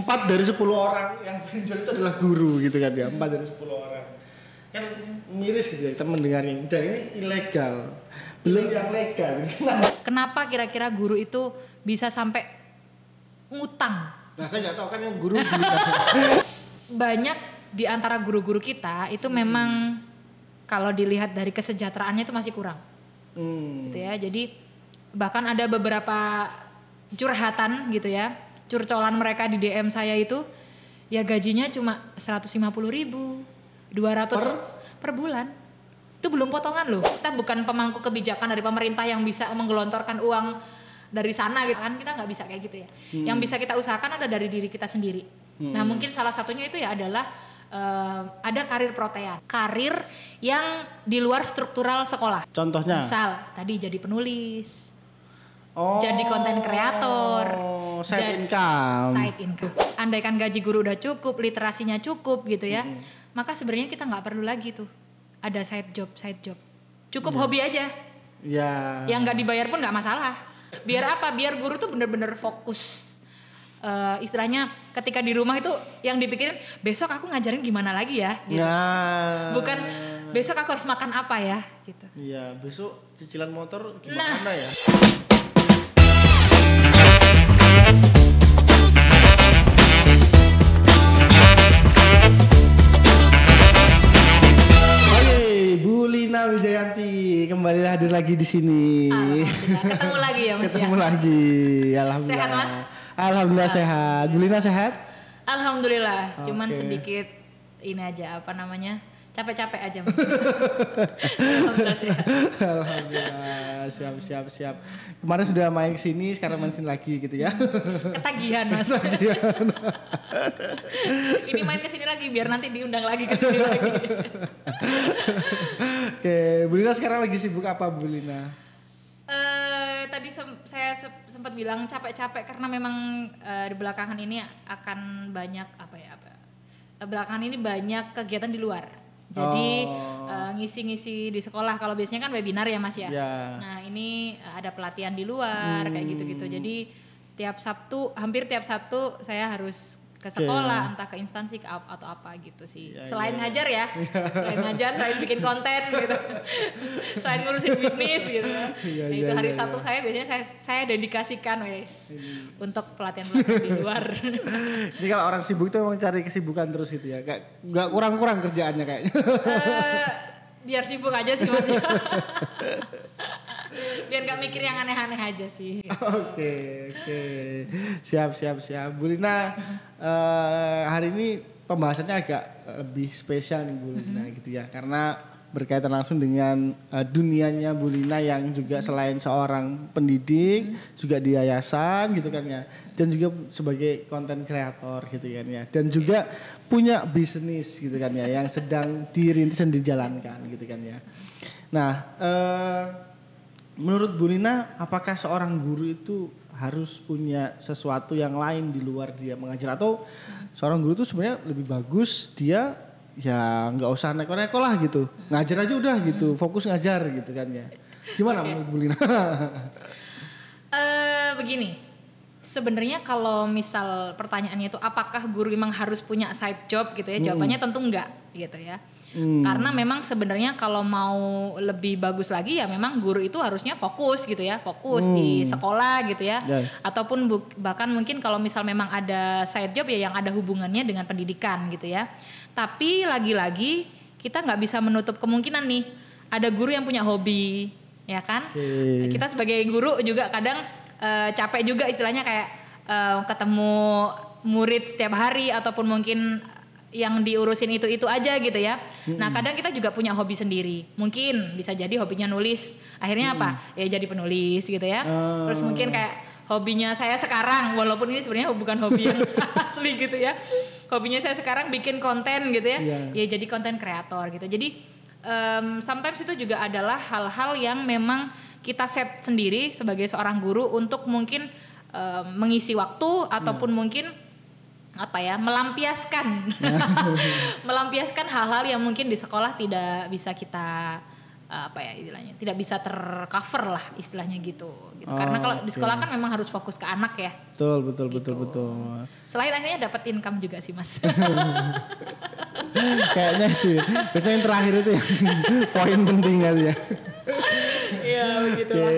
4 dari 10 orang yang benjol itu adalah guru gitu kan ya. 4 dari 10 orang. Kan miris gitu ya kita mendengarnya. Dan ini ilegal. Belum yang legal. Kenapa kira-kira guru itu bisa sampai ngutang? Nah saya nggak tahu kan yang guru Banyak di antara guru-guru kita itu memang kalau dilihat dari kesejahteraannya itu masih kurang. Gitu ya. Jadi bahkan ada beberapa curhatan gitu ya. Curcolan mereka di DM saya itu ya gajinya cuma 150.000, 200 per bulan. Itu belum potongan loh. Kita bukan pemangku kebijakan dari pemerintah yang bisa menggelontorkan uang dari sana gitu kan, kita nggak bisa kayak gitu ya. Yang bisa kita usahakan ada dari diri kita sendiri. Nah mungkin salah satunya itu ya adalah ada karir protean, karir yang di luar struktural sekolah. Contohnya? Misal tadi jadi penulis, jadi konten kreator, side income. Andaikan gaji guru udah cukup, literasinya cukup gitu ya, maka sebenarnya kita nggak perlu lagi tuh ada side job, cukup hobi aja. Ya. Yang nggak dibayar pun nggak masalah. Biar apa? Biar guru tuh bener-bener fokus. Istilahnya ketika di rumah itu yang dipikirin besok aku ngajarin gimana lagi ya gitu. Nah. Bukan besok aku harus makan apa ya gitu. Iya, besok cicilan motor gimana ya? Wijayanti kembali hadir lagi di sini. Ketemu lagi ya Mas. Ketemu lagi. Alhamdulillah. Sehat Mas? Alhamdulillah sehat. Bu Lina sehat? Alhamdulillah. Cuman sedikit ini aja capek-capek aja Mas. Alhamdulillah sehat. Alhamdulillah. Siap. Kemarin sudah main kesini, sekarang main kesini lagi gitu ya. Ketagihan Mas. Ini main kesini lagi biar nanti diundang lagi kesini lagi. Oke, Bu Lina sekarang lagi sibuk apa Bu Lina? Tadi saya sempat bilang capek-capek karena memang di belakangan ini akan banyak belakangan ini banyak kegiatan di luar. Jadi ngisi-ngisi di sekolah. Kalau biasanya kan webinar ya Mas ya. Nah ini ada pelatihan di luar kayak gitu-gitu. Jadi hampir tiap Sabtu saya harus ke sekolah, entah ke instansi atau apa gitu sih. Selain ngajar ya, selain bikin konten gitu, selain ngurusin bisnis gitu. Itu hari Sabtu saya biasanya saya dedikasikan untuk pelatihan-pelatihan di luar. Ini kalau orang sibuk tuh emang cari kesibukan terus gitu ya, kayak nggak kurang-kurang kerjaannya kayaknya. Biar sibuk aja sih Mas. Biar nggak mikir yang aneh-aneh aja sih. Oke. Siap. Bu Lina, hari ini pembahasannya agak lebih spesial nih Bu Lina gitu ya, karena berkaitan langsung dengan dunianya Bu Lina yang juga selain seorang pendidik, juga di yayasan gitu kan ya, dan juga sebagai konten kreator gitu kan ya, dan juga punya bisnis gitu kan ya, yang sedang dirintis dan dijalankan gitu kan ya. Nah, menurut Bu Lina, apakah seorang guru itu harus punya sesuatu yang lain di luar dia mengajar, atau seorang guru itu sebenarnya lebih bagus dia ya nggak usah neko-neko lah gitu, ngajar aja udah gitu, fokus ngajar gitu kan ya. Gimana menurut Bu Lina? Begini, sebenarnya kalau misal pertanyaannya itu apakah guru memang harus punya side job gitu ya, jawabannya tentu enggak gitu ya. Karena memang sebenarnya kalau mau lebih bagus lagi ya memang guru itu harusnya fokus gitu ya, fokus di sekolah gitu ya. Ataupun bahkan mungkin kalau misal memang ada side job ya yang ada hubungannya dengan pendidikan gitu ya. Tapi lagi-lagi kita nggak bisa menutup kemungkinan nih ada guru yang punya hobi ya kan. Kita sebagai guru juga kadang capek juga istilahnya kayak ketemu murid setiap hari ataupun mungkin yang diurusin itu aja gitu ya. Nah kadang kita juga punya hobi sendiri. Mungkin bisa jadi hobinya nulis. Akhirnya apa? Ya jadi penulis gitu ya. Terus mungkin kayak hobinya saya sekarang, walaupun ini sebenarnya bukan hobi yang asli gitu ya. Hobinya saya sekarang bikin konten gitu ya. Ya jadi konten kreator gitu. Jadi sometimes itu juga adalah hal-hal yang memang kita set sendiri sebagai seorang guru untuk mungkin mengisi waktu ataupun mungkin melampiaskan hal-hal yang mungkin di sekolah tidak bisa kita apa ya istilahnya, tidak bisa tercover lah istilahnya gitu. Karena kalau di sekolah kan memang harus fokus ke anak ya. Betul. Gitu. Selain akhirnya dapat income juga sih Mas. Kayaknya itu ya. Biasanya yang terakhir itu yang poin penting kali ya. Iya begitulah.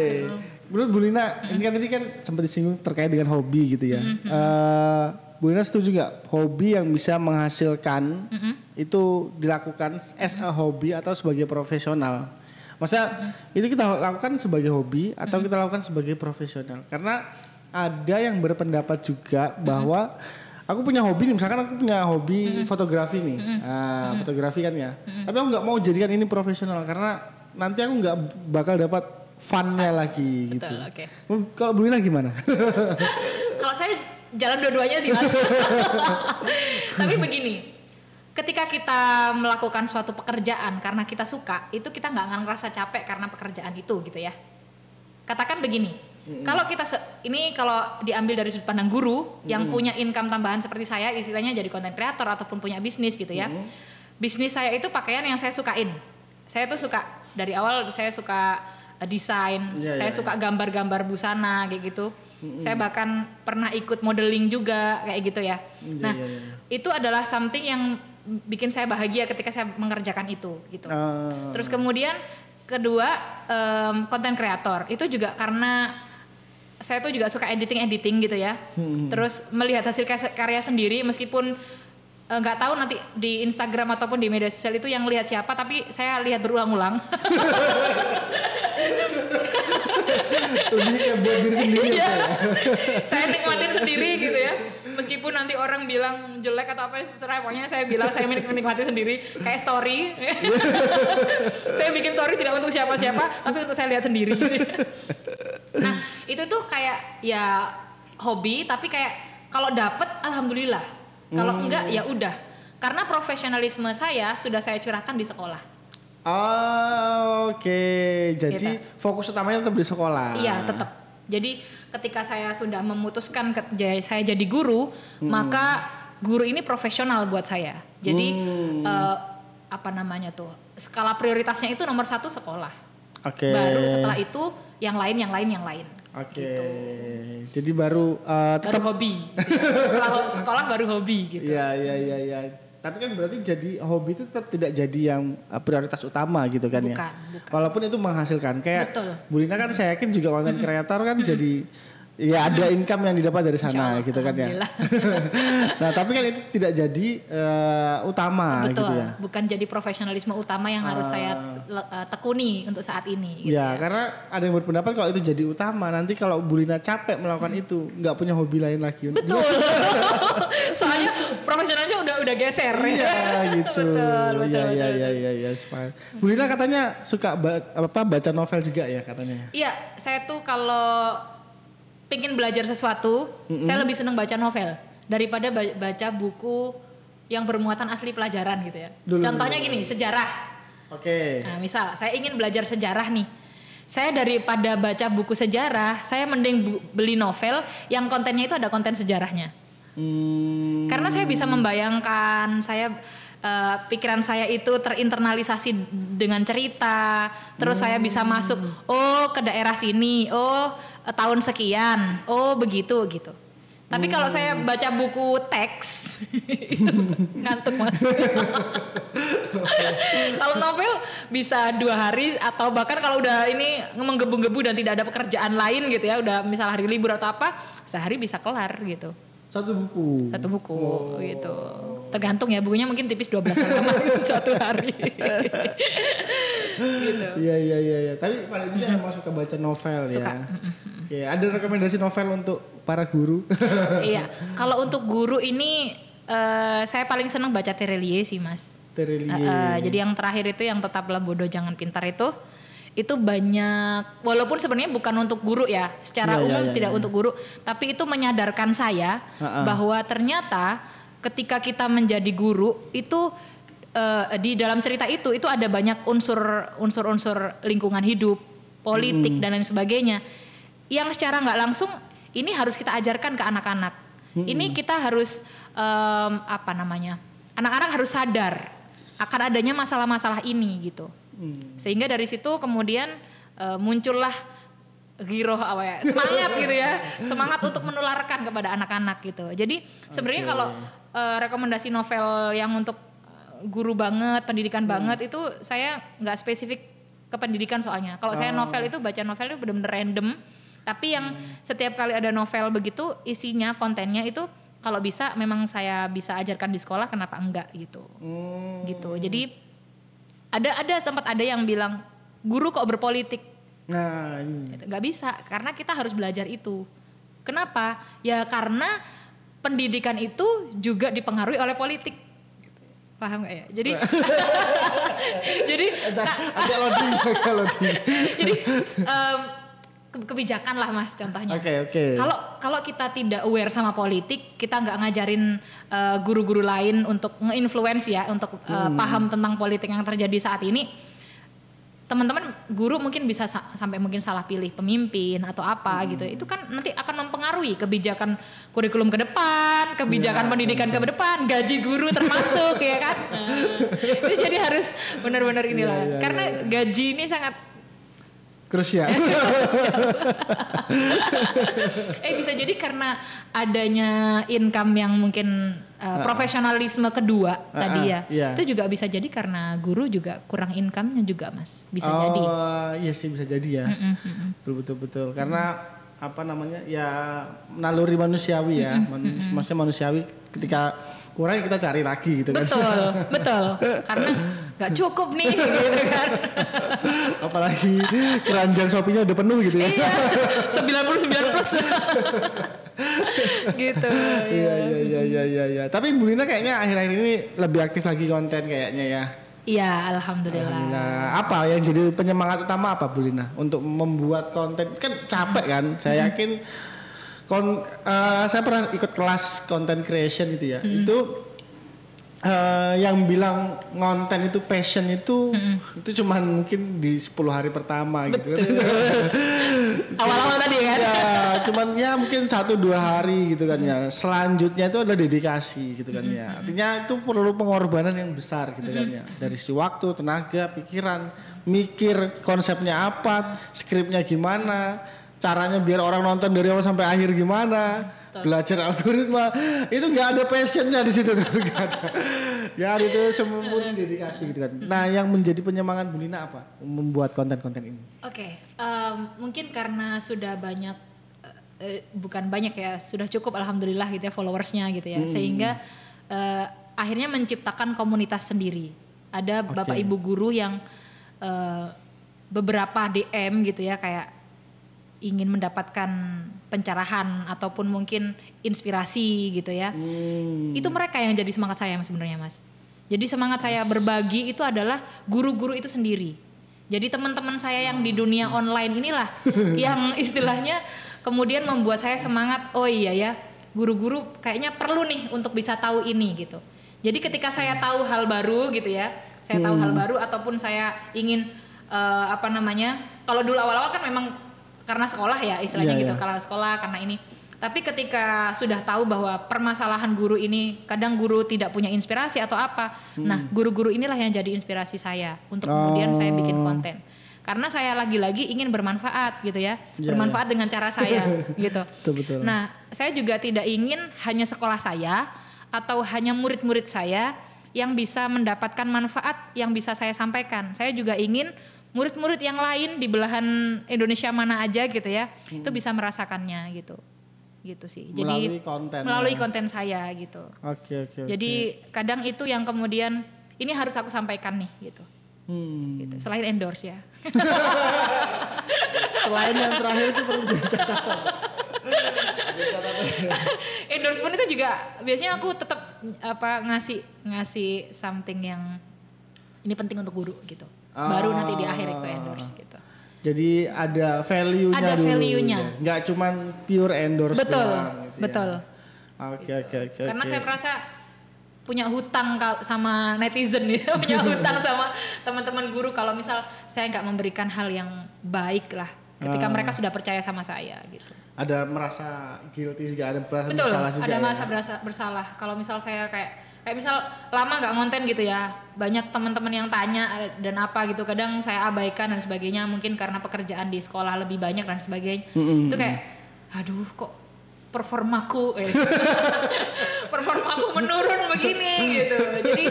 Menurut Bu Lina, ini kan sempat disinggung terkait dengan hobi gitu ya. Bu Lina setuju nggak hobi yang bisa menghasilkan itu dilakukan as a hobi atau sebagai profesional? Masa itu kita lakukan sebagai hobi atau kita lakukan sebagai profesional? Karena ada yang berpendapat juga bahwa aku punya hobi nih, misalkan aku punya hobi fotografi nih, fotografi kan ya. Tapi aku nggak mau jadikan ini profesional karena nanti aku nggak bakal dapat funnya lagi. Betul, gitu. Okay. Kalau Bu Lina gimana? Kalau saya jalan dua-duanya sih Mas. Tapi begini, ketika kita melakukan suatu pekerjaan karena kita suka, itu kita nggak akan ngerasa capek karena pekerjaan itu gitu ya. Katakan begini, kalau kita ini kalau diambil dari sudut pandang guru yang punya income tambahan seperti saya, istilahnya jadi content creator ataupun punya bisnis gitu ya. Bisnis saya itu pakaian yang saya sukain. Saya tuh suka dari awal, saya suka desain, saya suka gambar-gambar busana kayak gitu. Saya bahkan pernah ikut modeling juga kayak gitu ya. Nah, itu adalah something yang bikin saya bahagia ketika saya mengerjakan itu gitu. Terus kemudian kedua, content creator itu juga karena saya tuh juga suka editing gitu ya. Terus melihat hasil karya sendiri meskipun nggak tahu nanti di Instagram ataupun di media sosial itu yang lihat siapa, tapi saya lihat berulang-ulang. Lebih kayak buat diri sendiri ya. Saya nikmatin sendiri gitu ya. Meskipun nanti orang bilang jelek atau apa, terserah, pokoknya saya bilang saya menikmati sendiri kayak story. Saya bikin story tidak untuk siapa-siapa, tapi untuk saya lihat sendiri. Nah, itu tuh kayak ya hobi, tapi kayak kalau dapet alhamdulillah. Kalau enggak ya udah. Karena profesionalisme saya sudah saya curahkan di sekolah. Oke. Jadi fokus utamanya tetap di sekolah. Iya, tetap. Jadi ketika saya sudah memutuskan saya jadi guru, maka guru ini profesional buat saya. Jadi apa namanya tuh? Skala prioritasnya itu nomor 1 sekolah. Oke. Baru setelah itu yang lain. Oke. Gitu. Jadi baru tetap baru hobi. Setelah sekolah baru hobi gitu. Iya. Tapi kan berarti jadi hobi itu tetap tidak jadi yang prioritas utama gitu kan. Bukan. Walaupun itu menghasilkan. Kayak Betul. Bu Lina kan saya yakin juga konten kreator kan jadi ya ada income yang didapat dari sana gitu kan ya. Nah tapi kan itu tidak jadi utama. Betul, gitu ya. Bukan jadi profesionalisme utama yang harus saya tekuni untuk saat ini. Gitu ya, karena ada yang berpendapat kalau itu jadi utama, nanti kalau Bu Lina capek melakukan itu, nggak punya hobi lain lagi. Betul. Soalnya profesionalnya udah geser. Iya gitu. Betul. Iya. Bu Lina katanya suka baca novel juga ya katanya. Iya, saya tuh kalau pengen belajar sesuatu, saya lebih seneng baca novel daripada baca buku yang bermuatan asli pelajaran gitu ya. Contohnya gini, sejarah. Oke. Nah, misal saya ingin belajar sejarah nih. Saya daripada baca buku sejarah, saya mending beli novel yang kontennya itu ada konten sejarahnya. Karena saya bisa membayangkan, pikiran saya itu terinternalisasi dengan cerita, terus saya bisa masuk, ke daerah sini, tahun sekian, begitu gitu. Tapi kalau saya baca buku teks, itu ngantuk Mas. Kalau novel bisa 2 hari atau bahkan kalau udah ini menggebu-gebu dan tidak ada pekerjaan lain gitu ya, udah misal hari libur atau apa, sehari bisa kelar gitu. Satu buku gitu. Tergantung ya, bukunya mungkin tipis 12 halaman satu hari. Gitu. Iya. Tapi pada intinya memang suka baca novel ya. Oke, ada rekomendasi novel untuk para guru? Iya, kalau untuk guru ini saya paling senang baca Terelie sih Mas. Terelie. Jadi yang terakhir itu yang Tetaplah Bodoh Jangan Pintar itu banyak, walaupun sebenarnya bukan untuk guru ya, secara umum tidak untuk guru, tapi itu menyadarkan saya bahwa ternyata ketika kita menjadi guru itu di dalam cerita itu ada banyak unsur lingkungan hidup, politik dan lain sebagainya yang secara nggak langsung ini harus kita ajarkan ke anak-anak. Ini kita harus anak-anak harus sadar akan adanya masalah-masalah ini gitu. Sehingga dari situ kemudian muncullah giroh apa ya, semangat gitu ya, semangat untuk menularkan kepada anak-anak gitu. Jadi sebenarnya kalau rekomendasi novel yang untuk guru banget, pendidikan banget itu saya nggak spesifik ke pendidikan soalnya. Kalau saya novel itu baca novel itu benar-benar random, tapi yang setiap kali ada novel begitu isinya kontennya itu kalau bisa memang saya bisa ajarkan di sekolah, kenapa enggak gitu. Gitu. Jadi sempat ada yang bilang guru kok berpolitik. Nah, nggak bisa karena kita harus belajar itu. Kenapa? Ya karena pendidikan itu juga dipengaruhi oleh politik. Paham nggak ya? Jadi agak loading. Jadi kebijakan lah Mas contohnya. Oke. Kalau kita tidak aware sama politik, kita nggak ngajarin guru-guru lain untuk nge-influence ya, untuk paham tentang politik yang terjadi saat ini. Teman-teman guru mungkin bisa sampai mungkin salah pilih pemimpin atau apa gitu. Itu kan nanti akan mempengaruhi kebijakan kurikulum ke depan, kebijakan pendidikan ke depan, gaji guru termasuk ya kan. Itu jadi harus benar-benar inilah. Karena gaji ini sangat krusial. Bisa jadi karena adanya income yang mungkin profesionalisme kedua tadi ya. Itu juga bisa jadi karena guru juga kurang income-nya juga Mas. Bisa jadi. Oh iya sih bisa jadi ya. Betul. Karena apa namanya ya naluri manusiawi ya. Maksudnya manusiawi ketika kurang kita cari lagi gitu kan. Betul. Karena nggak cukup nih gitu kan. Apalagi keranjang Shopee-nya udah penuh gitu ya. Iya, 99 plus. Gitu. Iya. Tapi Bu Lina kayaknya akhir-akhir ini lebih aktif lagi konten kayaknya ya. Iya, alhamdulillah. Apa yang jadi penyemangat utama apa Bu Lina untuk membuat konten? Kan capek kan? Saya yakin saya pernah ikut kelas content creation gitu ya. Itu yang bilang ngonten itu passion itu cuman mungkin di 10 hari pertama gitu kan. Awal-awal tadi kan. Ya, cuman ya mungkin 1-2 hari gitu kan ya. Selanjutnya itu adalah dedikasi gitu kan ya. Artinya itu perlu pengorbanan yang besar gitu kan ya. Dari si waktu, tenaga, pikiran, mikir konsepnya apa, skripnya gimana, caranya biar orang nonton dari awal sampai akhir gimana, belajar algoritma, itu nggak ada passionnya di situ tuh, nggak ada. Ya itu semua murni dedikasi gitu kan. Nah yang menjadi penyemangat Bu Lina apa membuat konten-konten ini? Oke, mungkin karena sudah banyak, bukan banyak ya, sudah cukup alhamdulillah gitu ya followersnya gitu ya, sehingga akhirnya menciptakan komunitas sendiri. Ada bapak ibu guru yang beberapa DM gitu ya kayak ingin mendapatkan pencerahan ataupun mungkin inspirasi gitu ya. Itu mereka yang jadi semangat saya sebenarnya Mas. Jadi semangat saya berbagi itu adalah guru-guru itu sendiri. Jadi teman-teman saya yang di dunia online inilah yang istilahnya kemudian membuat saya semangat. Oh iya ya, guru-guru kayaknya perlu nih untuk bisa tahu ini gitu. Jadi ketika saya tahu hal baru gitu ya, saya tahu hal baru ataupun saya ingin kalau dulu awal-awal kan memang karena sekolah ya istilahnya gitu, karena sekolah, karena ini. Tapi ketika sudah tahu bahwa permasalahan guru ini, kadang guru tidak punya inspirasi atau apa, nah guru-guru inilah yang jadi inspirasi saya untuk kemudian saya bikin konten. Karena saya lagi-lagi ingin bermanfaat gitu ya, bermanfaat dengan cara saya gitu. Betul. Nah saya juga tidak ingin hanya sekolah saya atau hanya murid-murid saya yang bisa mendapatkan manfaat yang bisa saya sampaikan. Saya juga ingin murid-murid yang lain di belahan Indonesia mana aja gitu ya, itu bisa merasakannya gitu sih. Jadi melalui konten saya gitu. Oke. Jadi kadang itu yang kemudian ini harus aku sampaikan nih gitu. Gitu. Selain endorse ya. Selain yang terakhir itu perlu dicatat. Endorsement itu juga biasanya aku tetap ngasih something yang ini penting untuk guru gitu. Baru nanti di akhir itu endorse gitu. Jadi ada value-nya ada dulu. Value-nya. Ya. Nggak cuman pure endorse doang. Betul. Oke. Karena saya merasa punya hutang sama netizen ya, punya hutang sama teman-teman guru kalau misal saya nggak memberikan hal yang baik lah ketika mereka sudah percaya sama saya gitu. Ada merasa guilty juga, ada merasa Betul, bersalah juga. Ada ya? merasa bersalah. Kalau misal saya kayak misal lama nggak ngonten gitu ya, banyak teman-teman yang tanya dan apa gitu, kadang saya abaikan dan sebagainya, mungkin karena pekerjaan di sekolah lebih banyak dan sebagainya. Itu kayak, aduh kok performaku menurun begini gitu. Jadi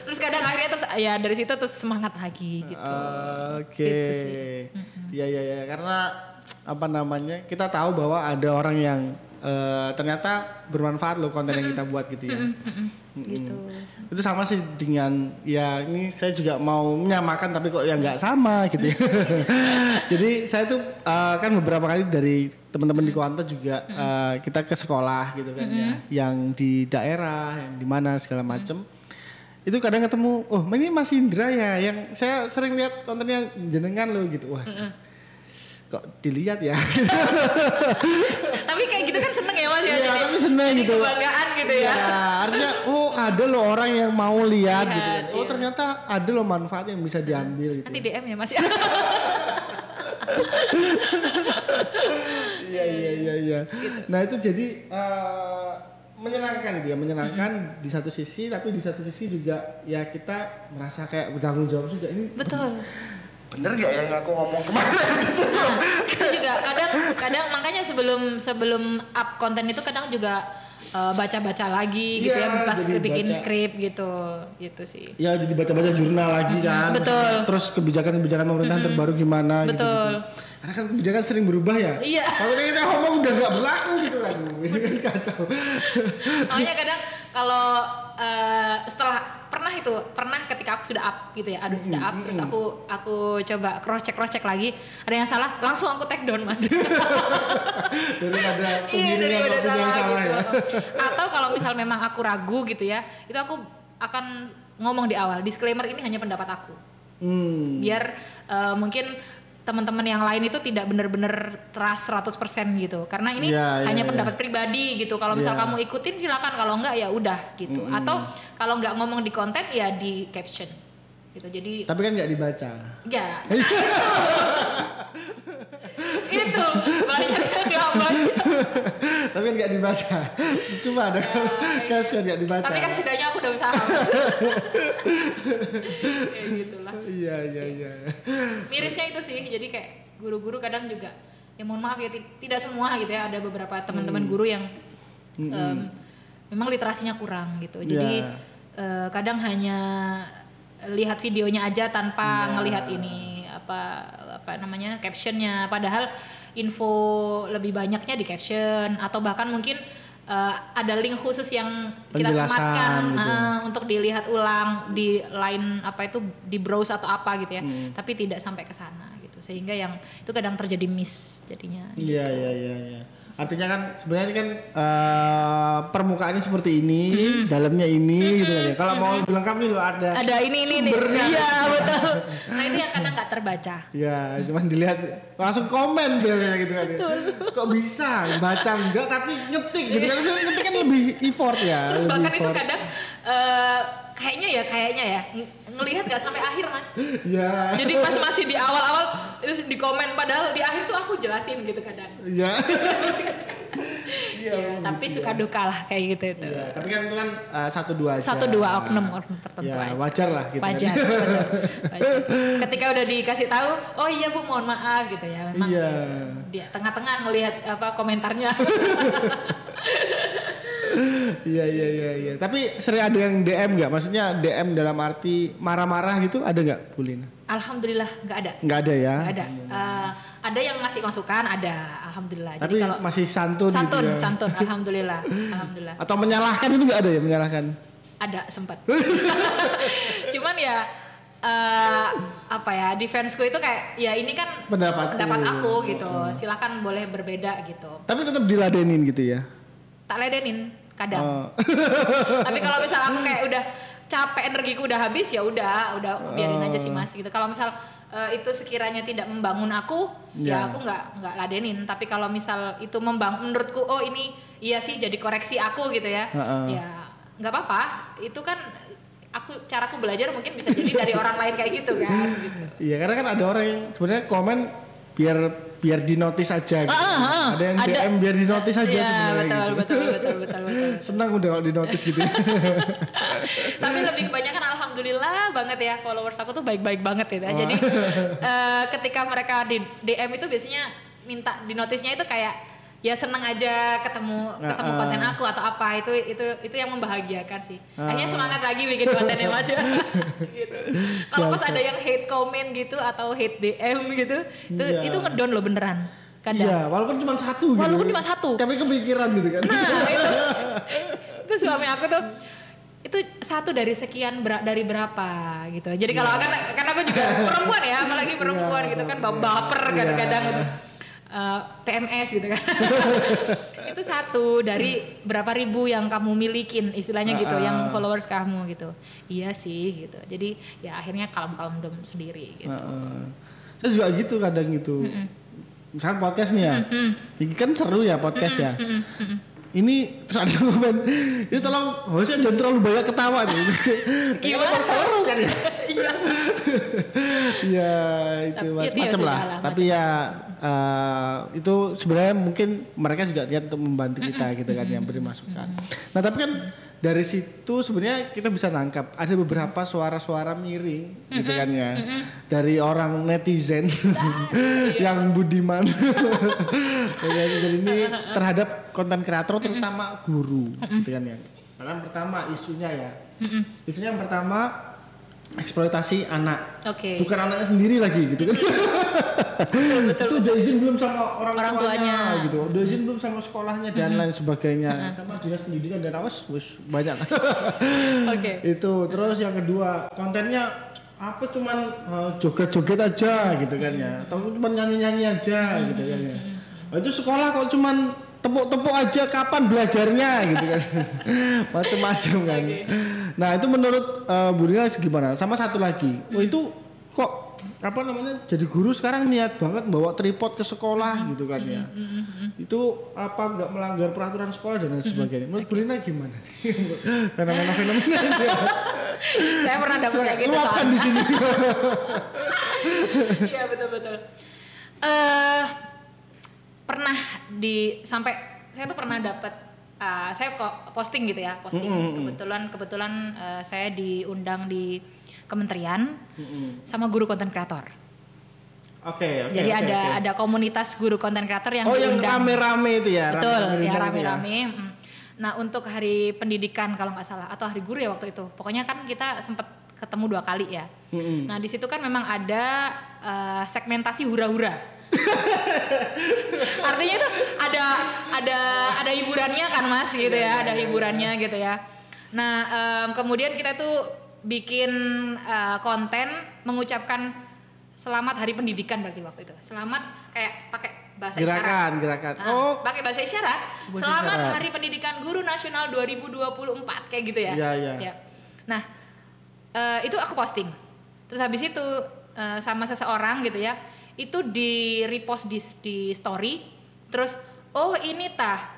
terus kadang akhirnya terus ya dari situ terus semangat lagi gitu. Oke. Gitu sih. Iya karena apa namanya, kita tahu bahwa ada orang yang ternyata bermanfaat loh konten yang kita buat gitu ya. Gitu. Itu sama sih dengan ya, ini saya juga mau menyamakan tapi kok ya nggak sama gitu ya. Jadi saya tuh kan beberapa kali dari teman-teman di Kuanto juga kita ke sekolah gitu kan ya, yang di daerah, yang di mana segala macem. Itu kadang ketemu, oh ini Mas Indra ya, yang saya sering lihat kontennya jenengan loh gitu. Wah, kok dilihat ya. Tapi kayak gitu kan seneng ya Mas ya. Iya, tapi seneng gitu. Kebanggaan gitu ya. Ya, artinya oh ada loh orang yang mau lihat gitu kan. Oh iya. ternyata ada loh manfaat yang bisa diambil gitu. Nanti DM ya Mas ya. Iya. Nah itu jadi menyenangkan itu ya, menyenangkan di satu sisi, tapi di satu sisi juga ya kita merasa kayak bertanggung jawab juga ini. Betul. Bener gak yang aku ngomong kemarin? Nah, itu juga kadang makanya sebelum up konten itu kadang juga baca-baca lagi gitu ya, pas bikin skrip gitu sih. Ya jadi baca-baca jurnal lagi kan. Betul. Terus kebijakan-kebijakan pemerintahan terbaru gimana gitu. Karena kan kebijakan sering berubah ya. Iya. Kalau kita ngomong udah nggak berlaku gitu kan. Ini kan kacau. Makanya kadang kalau setelah pernah ketika aku sudah up gitu ya, sudah up, terus aku coba cross check lagi, ada yang salah, langsung aku take down Mas. Daripada penggiringan opini yang salah ya. Atau kalau misal memang aku ragu gitu ya, itu aku akan ngomong di awal, disclaimer ini hanya pendapat aku. Biar mungkin teman-teman yang lain itu tidak benar-benar trust 100% gitu. Karena ini hanya pendapat pribadi gitu. Kalau misal kamu ikutin silakan, kalau enggak ya udah gitu. Atau kalau enggak ngomong di konten ya di caption. Gitu. Jadi tapi kan enggak dibaca. Enggak. Nah, itu banyak yang enggak baca. Tapi enggak dibaca. Cuma ada caption enggak dibaca. Tapi kan setidaknya aku udah usaha. Kayak gitulah. Iya. Mirisnya itu sih, jadi kayak guru-guru kadang juga, ya mohon maaf ya tidak semua gitu ya, ada beberapa teman-teman guru yang memang literasinya kurang gitu. Jadi kadang hanya lihat videonya aja tanpa ngelihat ini apa namanya captionnya, padahal info lebih banyaknya di caption, atau bahkan mungkin ada link khusus yang kita sematkan gitu. Untuk dilihat ulang di line apa itu, di browse atau apa gitu ya, tapi tidak sampai ke sana gitu, sehingga yang itu kadang terjadi miss jadinya. Iya. Artinya kan sebenarnya kan permukaannya seperti ini, dalamnya ini gitu kan ya. Kalau mau lebih lengkap nih lo ada ini sumbernya. Iya betul. Nah itu yang kadang nggak terbaca. Ya cuman dilihat langsung komen dia gitu kan. Kok bisa baca enggak tapi ngetik gitu kan. Ngetik kan lebih effort ya. Terus bahkan itu kadang kayaknya ya ngelihat nggak sampai akhir Mas. Ya. Jadi pas masih di awal-awal itu di komen, padahal di akhir tuh aku jelasin gitu kadang. Iya. Ya, tapi suka duka lah kayak gitu itu. Ya, tapi kan itu kan 1-2 aja. 1-2 oknum tertentu ya, aja. Wajar lah gitu. Wajar. Ketika udah dikasih tahu, oh iya Bu mohon maaf gitu ya. Memang dia tengah-tengah ngelihat komentarnya. Iya. Tapi sering ada yang DM nggak? Maksudnya DM dalam arti marah-marah gitu ada nggak, Bulina? Alhamdulillah nggak ada. Nggak ada ya? Nggak ada. Ada yang ngasih masukan, ada. Alhamdulillah. Tapi jadi kalau masih santun gitu ya? Santun. Alhamdulillah. Atau menyalahkan itu nggak ada ya, menyalahkan? Ada sempat. Cuman ya defense-ku itu kayak ya ini kan pendapat aku gitu. Silakan boleh berbeda gitu. Tapi tetap diladenin gitu ya? Tak ladenin kadang. Tapi kalau misal aku kayak udah capek, energiku udah habis, ya udah aku biarin aja sih Mas gitu. Kalau misal itu sekiranya tidak membangun aku, ya aku nggak ladenin. Tapi kalau misal itu membangun menurutku, oh ini iya sih jadi koreksi aku gitu ya, ya nggak apa-apa. Itu kan caraku belajar mungkin bisa jadi dari orang lain kayak gitu kan. Gitu. Iya, karena kan ada orang yang sebenarnya komen biar di notice aja gitu. Ada yang DM biar di notice aja sebenarnya gitu. Betul. Senang udah kalau di notice gitu. Tapi lebih kebanyakan alhamdulillah banget ya, followers aku tuh baik-baik banget ya. Jadi ketika mereka di DM itu biasanya minta di notice-nya itu kayak ya seneng aja ketemu konten aku atau apa, itu yang membahagiakan sih. Akhirnya semangat lagi bikin kontennya Mas ya. Gitu. Kalau pas ada yang hate comment gitu atau hate DM gitu, itu ngedown loh beneran. Kadang. Iya, walaupun cuma satu gitu. Walaupun cuma satu. Tapi kepikiran gitu kan. Nah, itu suami aku tuh itu satu dari sekian dari berapa gitu. Jadi kalau kan aku juga perempuan ya, apalagi perempuan gitu kan baper kadang-kadang gitu. PMS gitu kan. Itu satu dari berapa ribu yang kamu milikin istilahnya gitu, yang followers kamu gitu. Iya sih gitu. Jadi ya akhirnya kalem-kalem dom sendiri gitu. Saya juga gitu kadang gitu. Misalnya podcast nih ya. Ini kan seru ya podcast ya. Ini terus ada komen, ini tolong hostnya jangan terlalu banyak ketawa nih. Gimana? Seru kan ya? Iya itu macam lah. Tapi ya itu sebenarnya mungkin mereka juga lihat untuk membantu kita gitu kan, yang beri masukan. Nah tapi kan dari situ sebenarnya kita bisa nangkap ada beberapa suara-suara miring gitu kan ya, dari orang netizen yang budiman. Netizen ini terhadap konten kreator terutama guru gitu kan ya. Karena pertama isunya yang pertama eksploitasi anak. Bukan anaknya sendiri lagi gitu kan. Itu udah izin belum sama orang tuanya gitu, udah izin belum sama sekolahnya dan lain sebagainya, sama dinas pendidikan dan awas banyak. Itu terus yang kedua kontennya apa cuman joget-joget aja gitu kan ya, atau cuman nyanyi-nyanyi aja gitu kan ya. Itu sekolah kok cuman tepuk-tepuk aja, kapan belajarnya gitu kan. Macam-macam kan. Nah itu menurut Bu Rina gimana? Sama satu lagi, itu kok apa namanya, jadi guru sekarang niat banget bawa tripod ke sekolah gitu kan ya. Itu apa nggak melanggar peraturan sekolah dan lain sebagainya. Menurut Bu Rina gimana? Fenomena-fenomena. Saya pernah dapat kayak gitu. Luapkan di sini. Iya betul. Pernah sampai saya tuh pernah dapat saya kok posting gitu ya, kebetulan saya diundang di kementerian sama guru konten kreator. Jadi ada komunitas guru konten kreator yang diundang. Yang rame-rame itu ya. Betul, yang rame-rame. Nah untuk hari pendidikan kalau nggak salah atau hari guru ya waktu itu, pokoknya kan kita sempat ketemu 2 kali ya. Nah di situ kan memang ada segmentasi hura-hura. Artinya itu ada hiburannya kan Mas gitu ya, ada hiburannya gitu ya. Nah kemudian kita tuh bikin konten mengucapkan selamat hari pendidikan berarti waktu itu. Selamat kayak pakai bahasa isyarat. Gerakan. Pakai bahasa isyarat. Selamat Hari Pendidikan Guru Nasional 2024 kayak gitu ya. Iya. Nah itu aku posting. Terus habis itu sama seseorang gitu ya, itu di repost di story, terus ini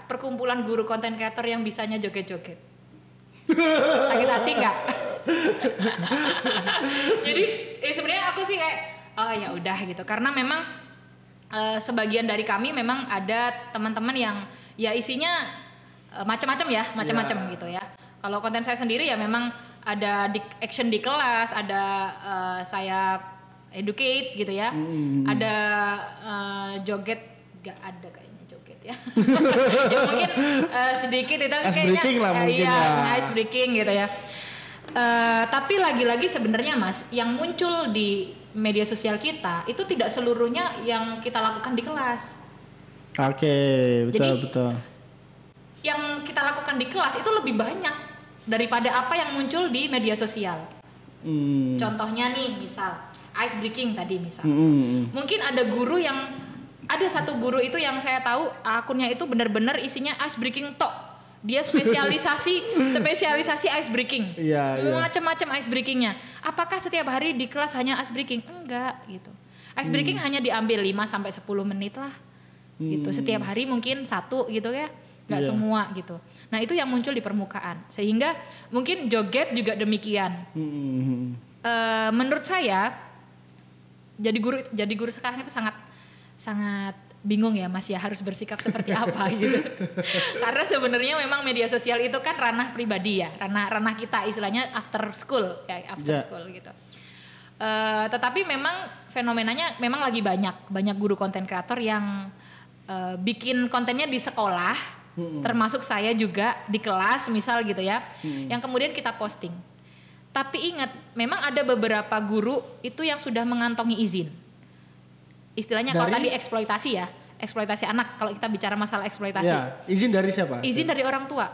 perkumpulan guru konten kreator yang bisanya joget-joget. Sakit hati nggak? Jadi sebenarnya aku sih kayak ya udah gitu, karena memang sebagian dari kami memang ada teman-teman yang ya isinya macam-macam gitu ya. Kalau konten saya sendiri ya memang ada action di kelas, ada saya educate gitu ya. Ada joget, gak ada kayaknya joget ya. Ya mungkin sedikit itu kayaknya ice breaking gitu ya. Tapi lagi-lagi sebenarnya Mas, yang muncul di media sosial kita itu tidak seluruhnya yang kita lakukan di kelas. Betul. Yang kita lakukan di kelas itu lebih banyak daripada apa yang muncul di media sosial. Contohnya nih, misal ice breaking tadi misal. Mungkin ada satu guru itu yang saya tahu akunnya itu benar-benar isinya ice breaking tok. Dia spesialisasi ice breaking. Macam-macam ice breakingnya. Apakah setiap hari di kelas hanya ice breaking? Enggak gitu. Ice breaking hanya diambil 5 sampai 10 menit lah. Gitu. Setiap hari mungkin 1 gitu ya. Enggak semua gitu. Nah, itu yang muncul di permukaan. Sehingga mungkin joget juga demikian. Menurut saya jadi guru sekarang itu sangat sangat bingung ya Mas ya harus bersikap seperti apa gitu. Karena sebenarnya memang media sosial itu kan ranah pribadi ya, ranah kita istilahnya after school gitu. Tetapi memang fenomenanya memang lagi banyak guru konten kreator yang bikin kontennya di sekolah, termasuk saya juga di kelas misal gitu ya, yang kemudian kita posting. Tapi ingat, memang ada beberapa guru itu yang sudah mengantongi izin. Istilahnya kalau tadi eksploitasi ya, eksploitasi anak. Kalau kita bicara masalah eksploitasi, ya, izin dari siapa? Izin dari orang tua,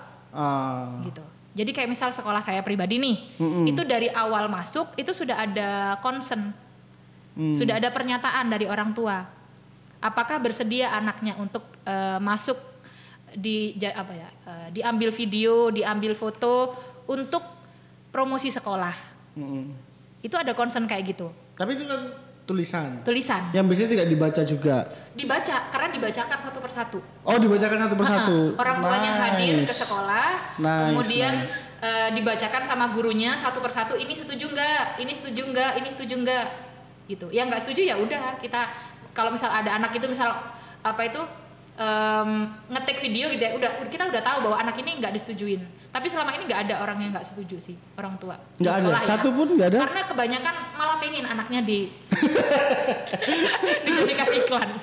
gitu. Jadi kayak misal sekolah saya pribadi nih, itu dari awal masuk itu sudah ada concern, sudah ada pernyataan dari orang tua. Apakah bersedia anaknya untuk masuk diambil video, diambil foto untuk promosi sekolah. Itu ada concern kayak gitu. Tapi itu kan tulisan. Yang biasanya tidak dibaca juga. Dibaca, karena dibacakan satu persatu. Oh, dibacakan satu persatu. Orang tuanya hadir ke sekolah, kemudian dibacakan sama gurunya satu persatu. Ini setuju nggak? Ini setuju nggak? Ini setuju nggak? Gitu. Yang nggak setuju ya udah kita. Kalau misal ada anak itu misal ngetik video gitu ya, kita udah tahu bahwa anak ini nggak disetujuin. Tapi selama ini nggak ada orang yang nggak setuju sih, orang tua. Nggak ada, satu pun nggak ada. Karena kebanyakan malah pengen anaknya dijadikan iklan.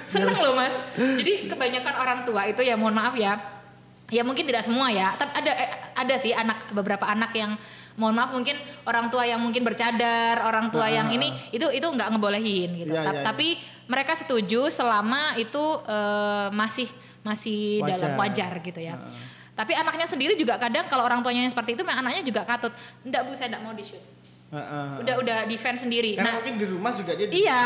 Seneng loh Mas. Jadi kebanyakan orang tua itu ya mohon maaf ya mungkin tidak semua ya, tapi ada sih beberapa anak yang mohon maaf mungkin orang tua yang mungkin bercadar, orang tua yang ini itu nggak ngebolehin gitu. Tapi mereka setuju selama itu masih dalam wajar gitu ya. Tapi anaknya sendiri juga kadang kalau orang tuanya yang seperti itu, anaknya juga katut. Enggak Bu, saya enggak mau di-shoot. Udah defense sendiri. Karena mungkin di rumah juga dia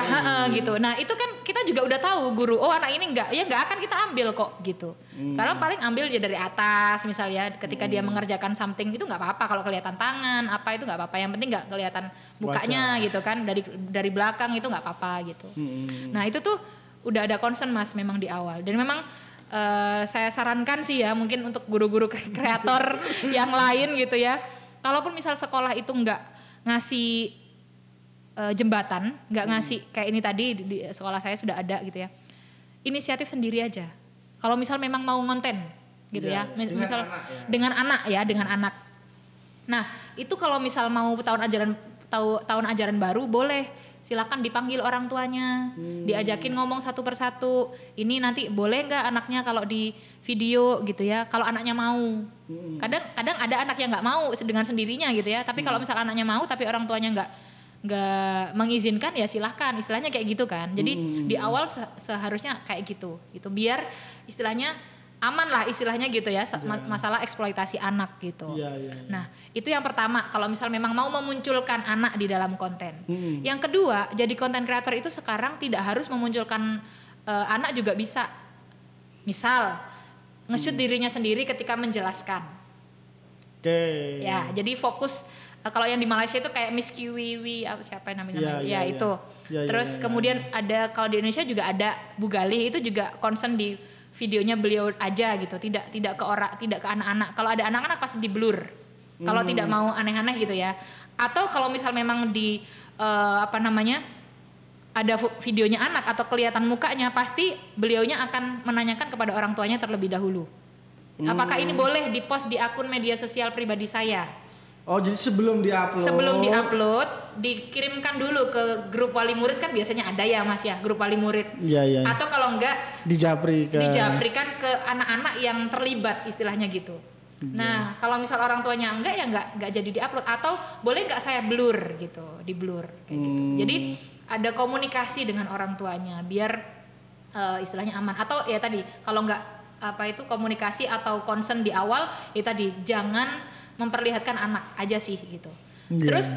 gitu. Nah, itu kan kita juga udah tahu guru, anak ini enggak akan kita ambil kok gitu. Karena paling ambil dia dari atas misalnya ketika dia mengerjakan something itu enggak apa-apa kalau kelihatan tangan, itu enggak apa-apa. Yang penting enggak kelihatan mukanya gitu kan, dari belakang itu enggak apa-apa gitu. Nah, itu tuh udah ada concern Mas memang di awal. Dan memang saya sarankan sih ya mungkin untuk guru-guru kreator yang lain gitu ya. Kalaupun misal sekolah itu enggak ngasih jembatan, nggak ngasih kayak ini tadi di sekolah saya sudah ada gitu ya. Inisiatif sendiri aja. Kalau misal memang mau ngonten gitu ya, misal dengan anak. Nah, itu kalau misal mau tahun ajaran baru boleh silakan dipanggil orang tuanya, diajakin ngomong satu persatu. Ini nanti boleh nggak anaknya kalau di video gitu ya? Kalau anaknya mau, kadang ada anak yang nggak mau dengan sendirinya gitu ya. Tapi kalau misal anaknya mau, tapi orang tuanya nggak mengizinkan ya silahkan. Istilahnya kayak gitu kan. Jadi di awal seharusnya kayak gitu. Itu biar istilahnya aman lah istilahnya gitu ya, masalah eksploitasi anak gitu. Nah itu yang pertama kalau misal memang mau memunculkan anak di dalam konten. Yang kedua, jadi konten kreator itu sekarang tidak harus memunculkan anak juga bisa. Misal nge-shoot dirinya sendiri ketika menjelaskan. Ya jadi fokus. Kalau yang di Malaysia itu kayak Miss Kiwiwi siapa namanya? Itu. Terus kemudian ada kalau di Indonesia juga ada Bu Galih, itu juga concern di videonya beliau aja gitu, tidak ke anak-anak. Kalau ada anak-anak pasti di blur. Kalau tidak mau aneh-aneh gitu ya. Atau kalau misal memang di ada videonya anak atau kelihatan mukanya, pasti beliaunya akan menanyakan kepada orang tuanya terlebih dahulu. Apakah ini boleh di-post di akun media sosial pribadi saya? Oh, jadi sebelum diupload, dikirimkan dulu ke grup wali murid, kan biasanya ada ya Mas ya, grup wali murid. Iya. Atau kalau enggak dijaprikan ke anak-anak yang terlibat istilahnya gitu. Nah, kalau misal orang tuanya enggak ya enggak jadi diupload, atau boleh enggak saya blur gitu, di blur kayak gitu. Jadi ada komunikasi dengan orang tuanya biar istilahnya aman. Atau ya tadi kalau enggak komunikasi atau concern di awal, ya tadi jangan memperlihatkan anak aja sih gitu. Terus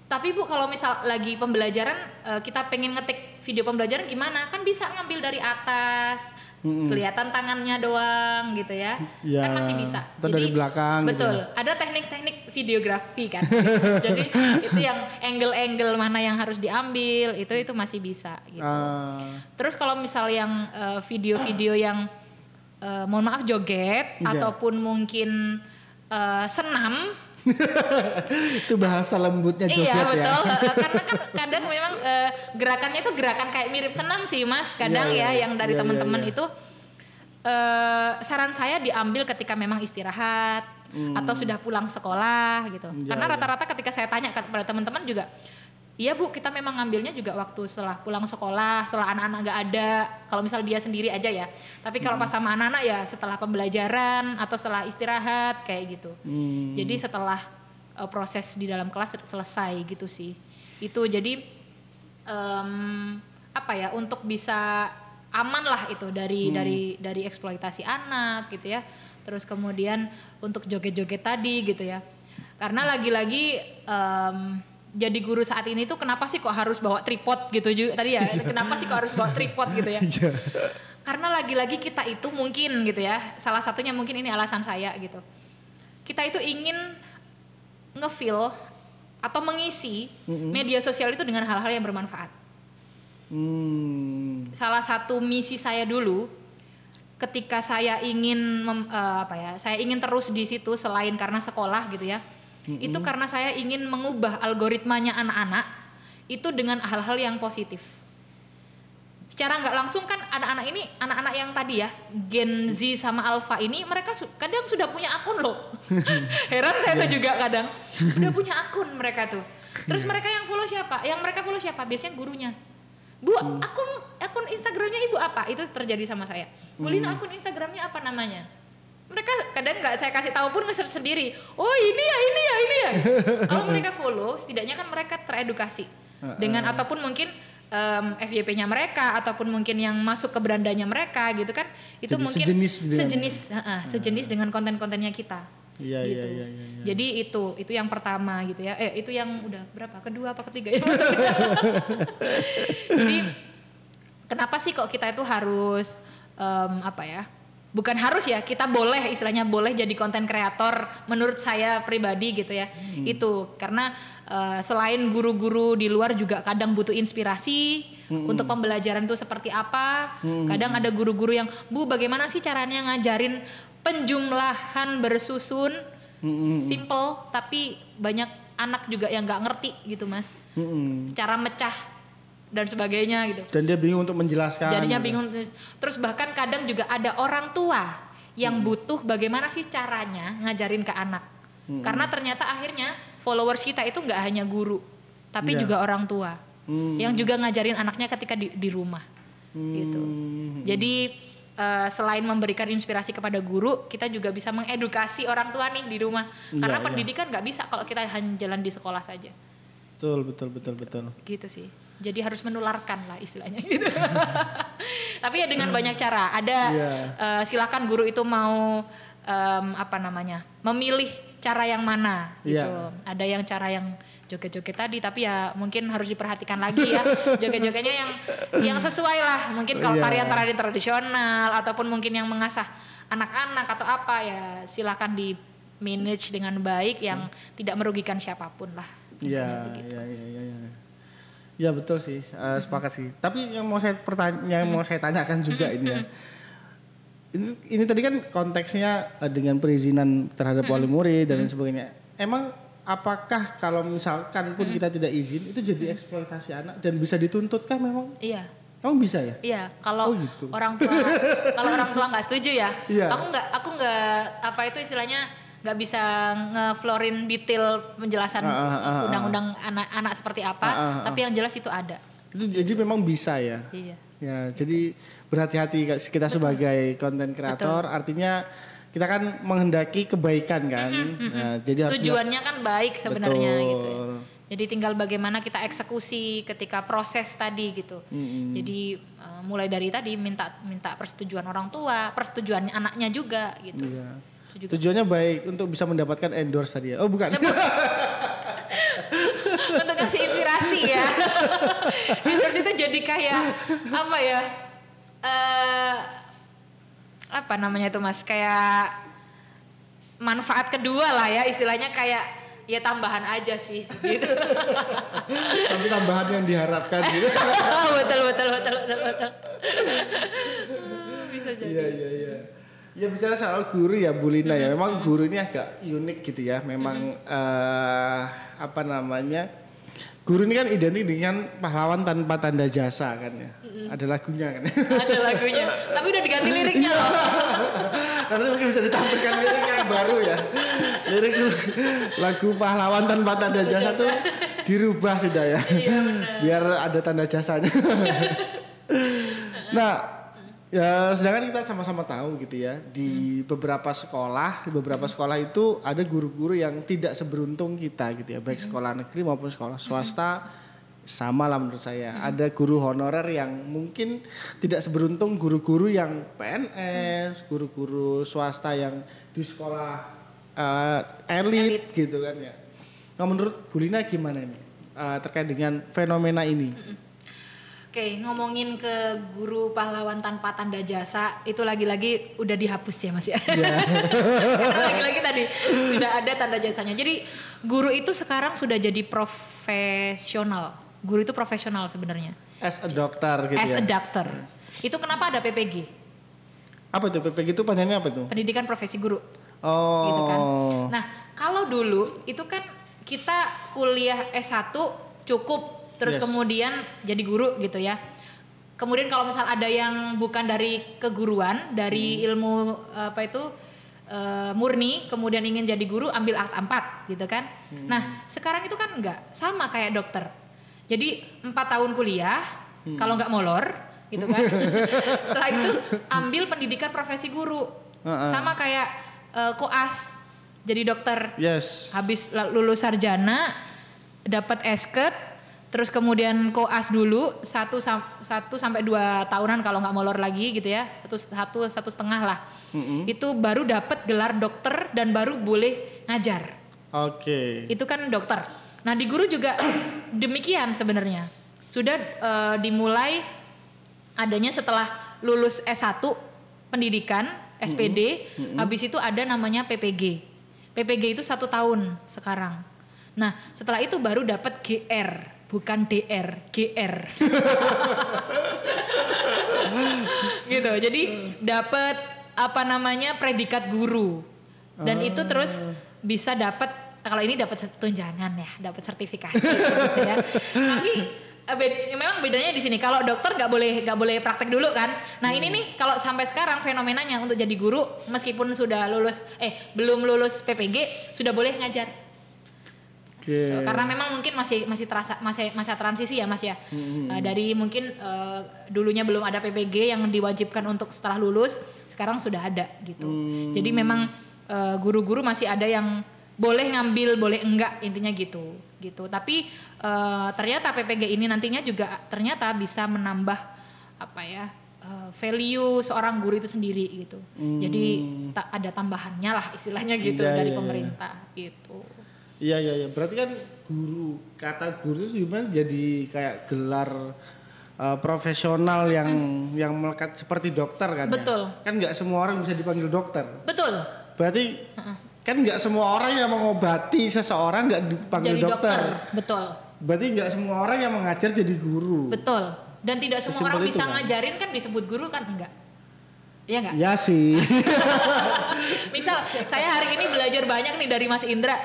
tapi Bu kalau misal lagi pembelajaran kita pengen ngetik video pembelajaran gimana? Kan bisa ngambil dari atas, kelihatan tangannya doang gitu ya. Kan masih bisa. Atau dari belakang. Betul. Gitu. Ada teknik-teknik videografi kan. Jadi itu yang angle-angle mana yang harus diambil itu masih bisa gitu. Terus kalau misal yang video-video yang mohon maaf joget ataupun mungkin senam Itu bahasa lembutnya joget Iya ya. betul, karena kan kadang memang gerakannya itu gerakan kayak mirip senam sih Mas. Kadang yang dari teman-teman itu saran saya diambil ketika memang istirahat atau sudah pulang sekolah gitu. Karena rata-rata ketika saya tanya kepada teman-teman juga, iya Bu, kita memang ngambilnya juga waktu setelah pulang sekolah, setelah anak-anak gak ada. Kalau misal dia sendiri aja ya. Tapi kalau pas sama anak-anak ya setelah pembelajaran atau setelah istirahat kayak gitu. Jadi setelah proses di dalam kelas selesai gitu sih. Itu jadi apa ya, untuk bisa aman lah itu dari eksploitasi anak gitu ya. Terus kemudian untuk joget-joget tadi gitu ya. Karena lagi-lagi jadi guru saat ini tuh kenapa sih kok harus bawa tripod gitu juga tadi ya. Kenapa sih kok harus bawa tripod gitu ya. Karena lagi-lagi kita itu mungkin gitu ya. Salah satunya mungkin ini alasan saya gitu. Kita itu ingin nge-fill atau mengisi media sosial itu dengan hal-hal yang bermanfaat. Salah satu misi saya dulu ketika saya ingin saya ingin terus di situ selain karena sekolah gitu ya. Itu karena saya ingin mengubah algoritmanya anak-anak itu dengan hal-hal yang positif. Secara nggak langsung kan anak-anak yang tadi ya Gen Z sama Alpha ini mereka kadang sudah punya akun loh. Heran saya tuh juga kadang udah punya akun mereka tuh. Terus mereka yang follow siapa? Yang mereka follow siapa? Biasanya gurunya. Bu, akun Instagramnya ibu apa? Itu terjadi sama saya. Bu Lina, akun Instagramnya apa namanya? Mereka kadang nggak saya kasih tahu pun nge-search sendiri. Oh ini ya. Kalau mereka follow, setidaknya kan mereka teredukasi dengan ataupun mungkin FYP-nya mereka ataupun mungkin yang masuk ke berandanya mereka gitu kan. Itu jadi mungkin sejenis dengan konten-kontennya kita. Iya, gitu. Iya. Jadi itu yang pertama gitu ya. Itu yang udah berapa? Kedua apa ketiga ya? Jadi kenapa sih kok kita itu harus bukan harus ya, kita boleh istilahnya boleh jadi konten kreator menurut saya pribadi gitu ya. Itu karena selain guru-guru di luar juga kadang butuh inspirasi untuk pembelajaran itu seperti apa. Kadang ada guru-guru yang, Bu bagaimana sih caranya ngajarin penjumlahan bersusun, simple tapi banyak anak juga yang nggak ngerti gitu Mas. Cara mecah dan sebagainya gitu. Dan dia bingung untuk menjelaskan. Jadinya gitu. bingung. Terus bahkan kadang juga ada orang tua yang butuh bagaimana sih caranya ngajarin ke anak. Karena ternyata akhirnya followers kita itu nggak hanya guru, tapi juga orang tua yang juga ngajarin anaknya ketika di rumah. Gitu. Jadi selain memberikan inspirasi kepada guru, kita juga bisa mengedukasi orang tua nih di rumah. Karena pendidikan nggak bisa kalau kita hanya jalan di sekolah saja. Betul. Gitu sih. Jadi harus menularkan lah istilahnya gitu. Tapi ya dengan banyak cara. Ada silakan guru itu mau memilih cara yang mana gitu. Ada yang cara yang joget-joget tadi, tapi ya mungkin harus diperhatikan lagi ya joget-jogetnya yang sesuai lah. Mungkin kalau tarian-tarian tradisional ataupun mungkin yang mengasah anak-anak atau apa ya silakan di manage dengan baik yang tidak merugikan siapapun lah. Iya. Ya betul sih, sepakat sih. Tapi yang mau saya tanyakan juga ini ya. Ini tadi kan konteksnya dengan perizinan terhadap wali murid dan lain sebagainya. Emang apakah kalau misalkan pun kita tidak izin itu jadi eksploitasi anak dan bisa dituntut kah memang? Iya. Emang bisa ya? Iya, kalau gitu. orang tua nggak setuju ya. Aku nggak istilahnya nggak bisa ngeflorin detail penjelasan undang-undang anak seperti apa, tapi yang jelas itu ada. Itu jadi memang bisa ya. Iya. Ya, jadi berhati-hati kita sebagai konten kreator, artinya kita kan menghendaki kebaikan kan. Nah, jadi tujuannya kan baik sebenarnya gitu. Jadi tinggal bagaimana kita eksekusi ketika proses tadi gitu. Jadi mulai dari tadi minta persetujuan orang tua, persetujuan anaknya juga gitu. Iya. Tujuannya baik untuk bisa mendapatkan endorse tadi ya. Oh bukan. Untuk kasih inspirasi ya. Endorse itu jadi kayak apa ya? Apa namanya itu Mas? Kayak manfaat kedua lah ya istilahnya, kayak ya tambahan aja sih gitu. Tapi tambahan yang diharapkan gitu. betul. Bisa jadi. Iya. Ya bicara soal guru ya Bu Lina ya, memang guru ini agak unik gitu ya. Memang apa namanya, guru ini kan identik dengan pahlawan tanpa tanda jasa kan ya. Ada lagunya kan. Ada lagunya, tapi udah diganti liriknya loh. Nanti mungkin bisa ditampilkan lirik yang baru ya. Lirik lagu pahlawan tanpa tanda jasa tuh dirubah sudah ya. Iya, biar ada tanda jasanya. Nah, ya sedangkan kita sama-sama tahu gitu ya, di beberapa sekolah itu ada guru-guru yang tidak seberuntung kita gitu ya, baik sekolah negeri maupun sekolah swasta. Sama lah menurut saya. Ada guru honorer yang mungkin tidak seberuntung guru-guru yang PNS, guru-guru swasta yang di sekolah elit gitu kan ya. Nah menurut Bu Lina gimana ini terkait dengan fenomena ini? Oke, ngomongin ke guru pahlawan tanpa tanda jasa, itu lagi-lagi udah dihapus ya Mas ya. Yeah. Karena lagi-lagi tadi sudah ada tanda jasanya. Jadi guru itu sekarang sudah jadi profesional. Guru itu profesional sebenarnya. As a doctor gitu As ya. a doctor. Itu kenapa ada PPG? Apa itu PPG itu panjangnya apa itu? Pendidikan Profesi Guru. Oh. Gitu kan. Nah, kalau dulu itu kan kita kuliah S1 cukup, terus kemudian jadi guru gitu ya. Kemudian kalau misal ada yang bukan dari keguruan, dari ilmu apa itu murni, kemudian ingin jadi guru, ambil akta 4 gitu kan. Nah, sekarang itu kan enggak, sama kayak dokter. Jadi 4 tahun kuliah, kalau nggak molor, gitu kan. Setelah itu ambil pendidikan profesi guru, sama kayak koas, jadi dokter. Yes. Habis lulus sarjana, dapat esket, terus kemudian koas dulu 1 sampai 2 tahunan kalau nggak molor lagi gitu ya, 1,5 lah. Itu baru dapat gelar dokter dan baru boleh ngajar. Oke. Itu kan dokter. Nah di guru juga demikian sebenarnya. Sudah dimulai adanya setelah lulus S1 pendidikan, SPD, habis itu ada namanya PPG. PPG itu 1 tahun sekarang. Nah setelah itu baru dapat GR, bukan DR, GR. Gitu, jadi dapat apa namanya predikat guru. Dan itu terus bisa dapat, kalau ini dapat tunjangan ya, dapat sertifikasi gitu ya. Tapi memang bedanya di sini. Kalau dokter nggak boleh praktek dulu kan. Nah ini nih kalau sampai sekarang fenomenanya untuk jadi guru meskipun sudah lulus belum lulus PPG sudah boleh ngajar. Okay. Karena memang mungkin masih terasa masa transisi ya Mas ya. Dari mungkin dulunya belum ada PPG yang diwajibkan untuk setelah lulus, sekarang sudah ada gitu. Jadi memang guru-guru masih ada yang boleh ngambil, boleh enggak, intinya gitu. Tapi ternyata PPG ini nantinya juga ternyata bisa menambah apa ya, value seorang guru itu sendiri gitu. Jadi ada tambahannya lah istilahnya gitu dari pemerintah gitu. Iya. Berarti kan kata guru itu sebenarnya jadi kayak gelar profesional yang melekat seperti dokter kan. Betul. Ya? Kan nggak semua orang bisa dipanggil dokter. Betul. Berarti kan nggak semua orang yang mengobati seseorang nggak dipanggil jadi dokter. Betul. Berarti nggak semua orang yang mengajar jadi guru. Betul. Dan tidak semua orang bisa kan? ngajarin kan disebut guru kan enggak? Iya enggak? Ya sih. Misal saya hari ini belajar banyak nih dari Mas Indra.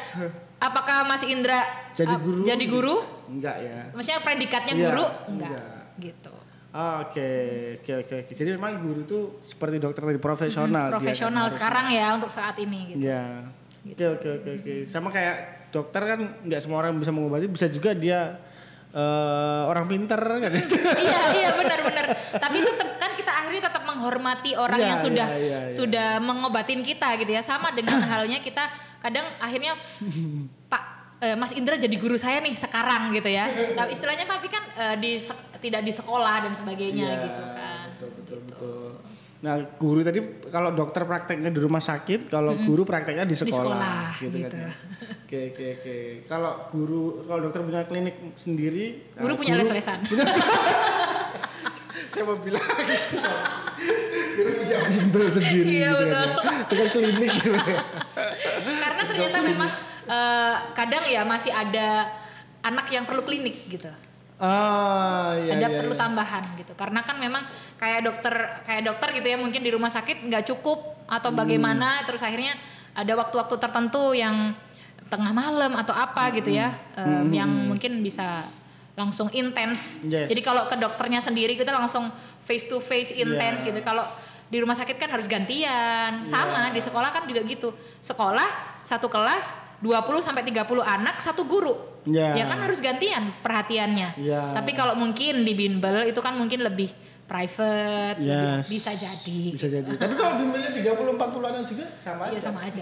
Apakah Mas Indra jadi guru? Enggak ya. Maksudnya predikatnya guru? Enggak. Gitu. Oke. Jadi memang guru itu seperti dokter dari profesional. Profesional sekarang ya untuk saat ini gitu. Ya. Gitu. Oke. Sama kayak dokter kan nggak semua orang bisa mengobati, bisa juga dia orang pintar kan. Iya benar. Tapi tetap kan kita akhirnya tetap menghormati orang yang sudah mengobatin kita gitu ya. Sama dengan halnya kita kadang akhirnya Mas Indra jadi guru saya nih sekarang gitu ya. Nah, istilahnya tapi kan tidak di sekolah dan sebagainya gitu kan. Betul. Nah, guru tadi kalau dokter prakteknya di rumah sakit, kalau guru prakteknya di sekolah gitu kan ya. Oke. Kalau dokter punya klinik sendiri, guru punya les-lesan. Saya mau bilang gitu. Guru bisa bimbel sendiri gitu kan. Itu kan klinik gitu. Karena ternyata memang kadang ya masih ada anak yang perlu klinik gitu. Iya, Ada iya, perlu iya. tambahan gitu. Karena kan memang kayak dokter gitu ya, mungkin di rumah sakit nggak cukup atau bagaimana, terus akhirnya ada waktu-waktu tertentu yang tengah malam atau apa gitu ya, yang mungkin bisa langsung intens. Yes. Jadi kalau ke dokternya sendiri kita langsung face to face intens Yeah. gitu. Kalau di rumah sakit kan harus gantian. Sama di sekolah kan juga gitu. Sekolah satu kelas 20 sampai 30 anak, satu guru. Yeah. Ya kan harus gantian perhatiannya. Yeah. Tapi kalau mungkin di bimbel itu kan mungkin lebih private, Yes. bisa jadi. Bisa jadi. Tapi kalau bimbelnya 30-40 anak juga sama Iya aja. sama aja.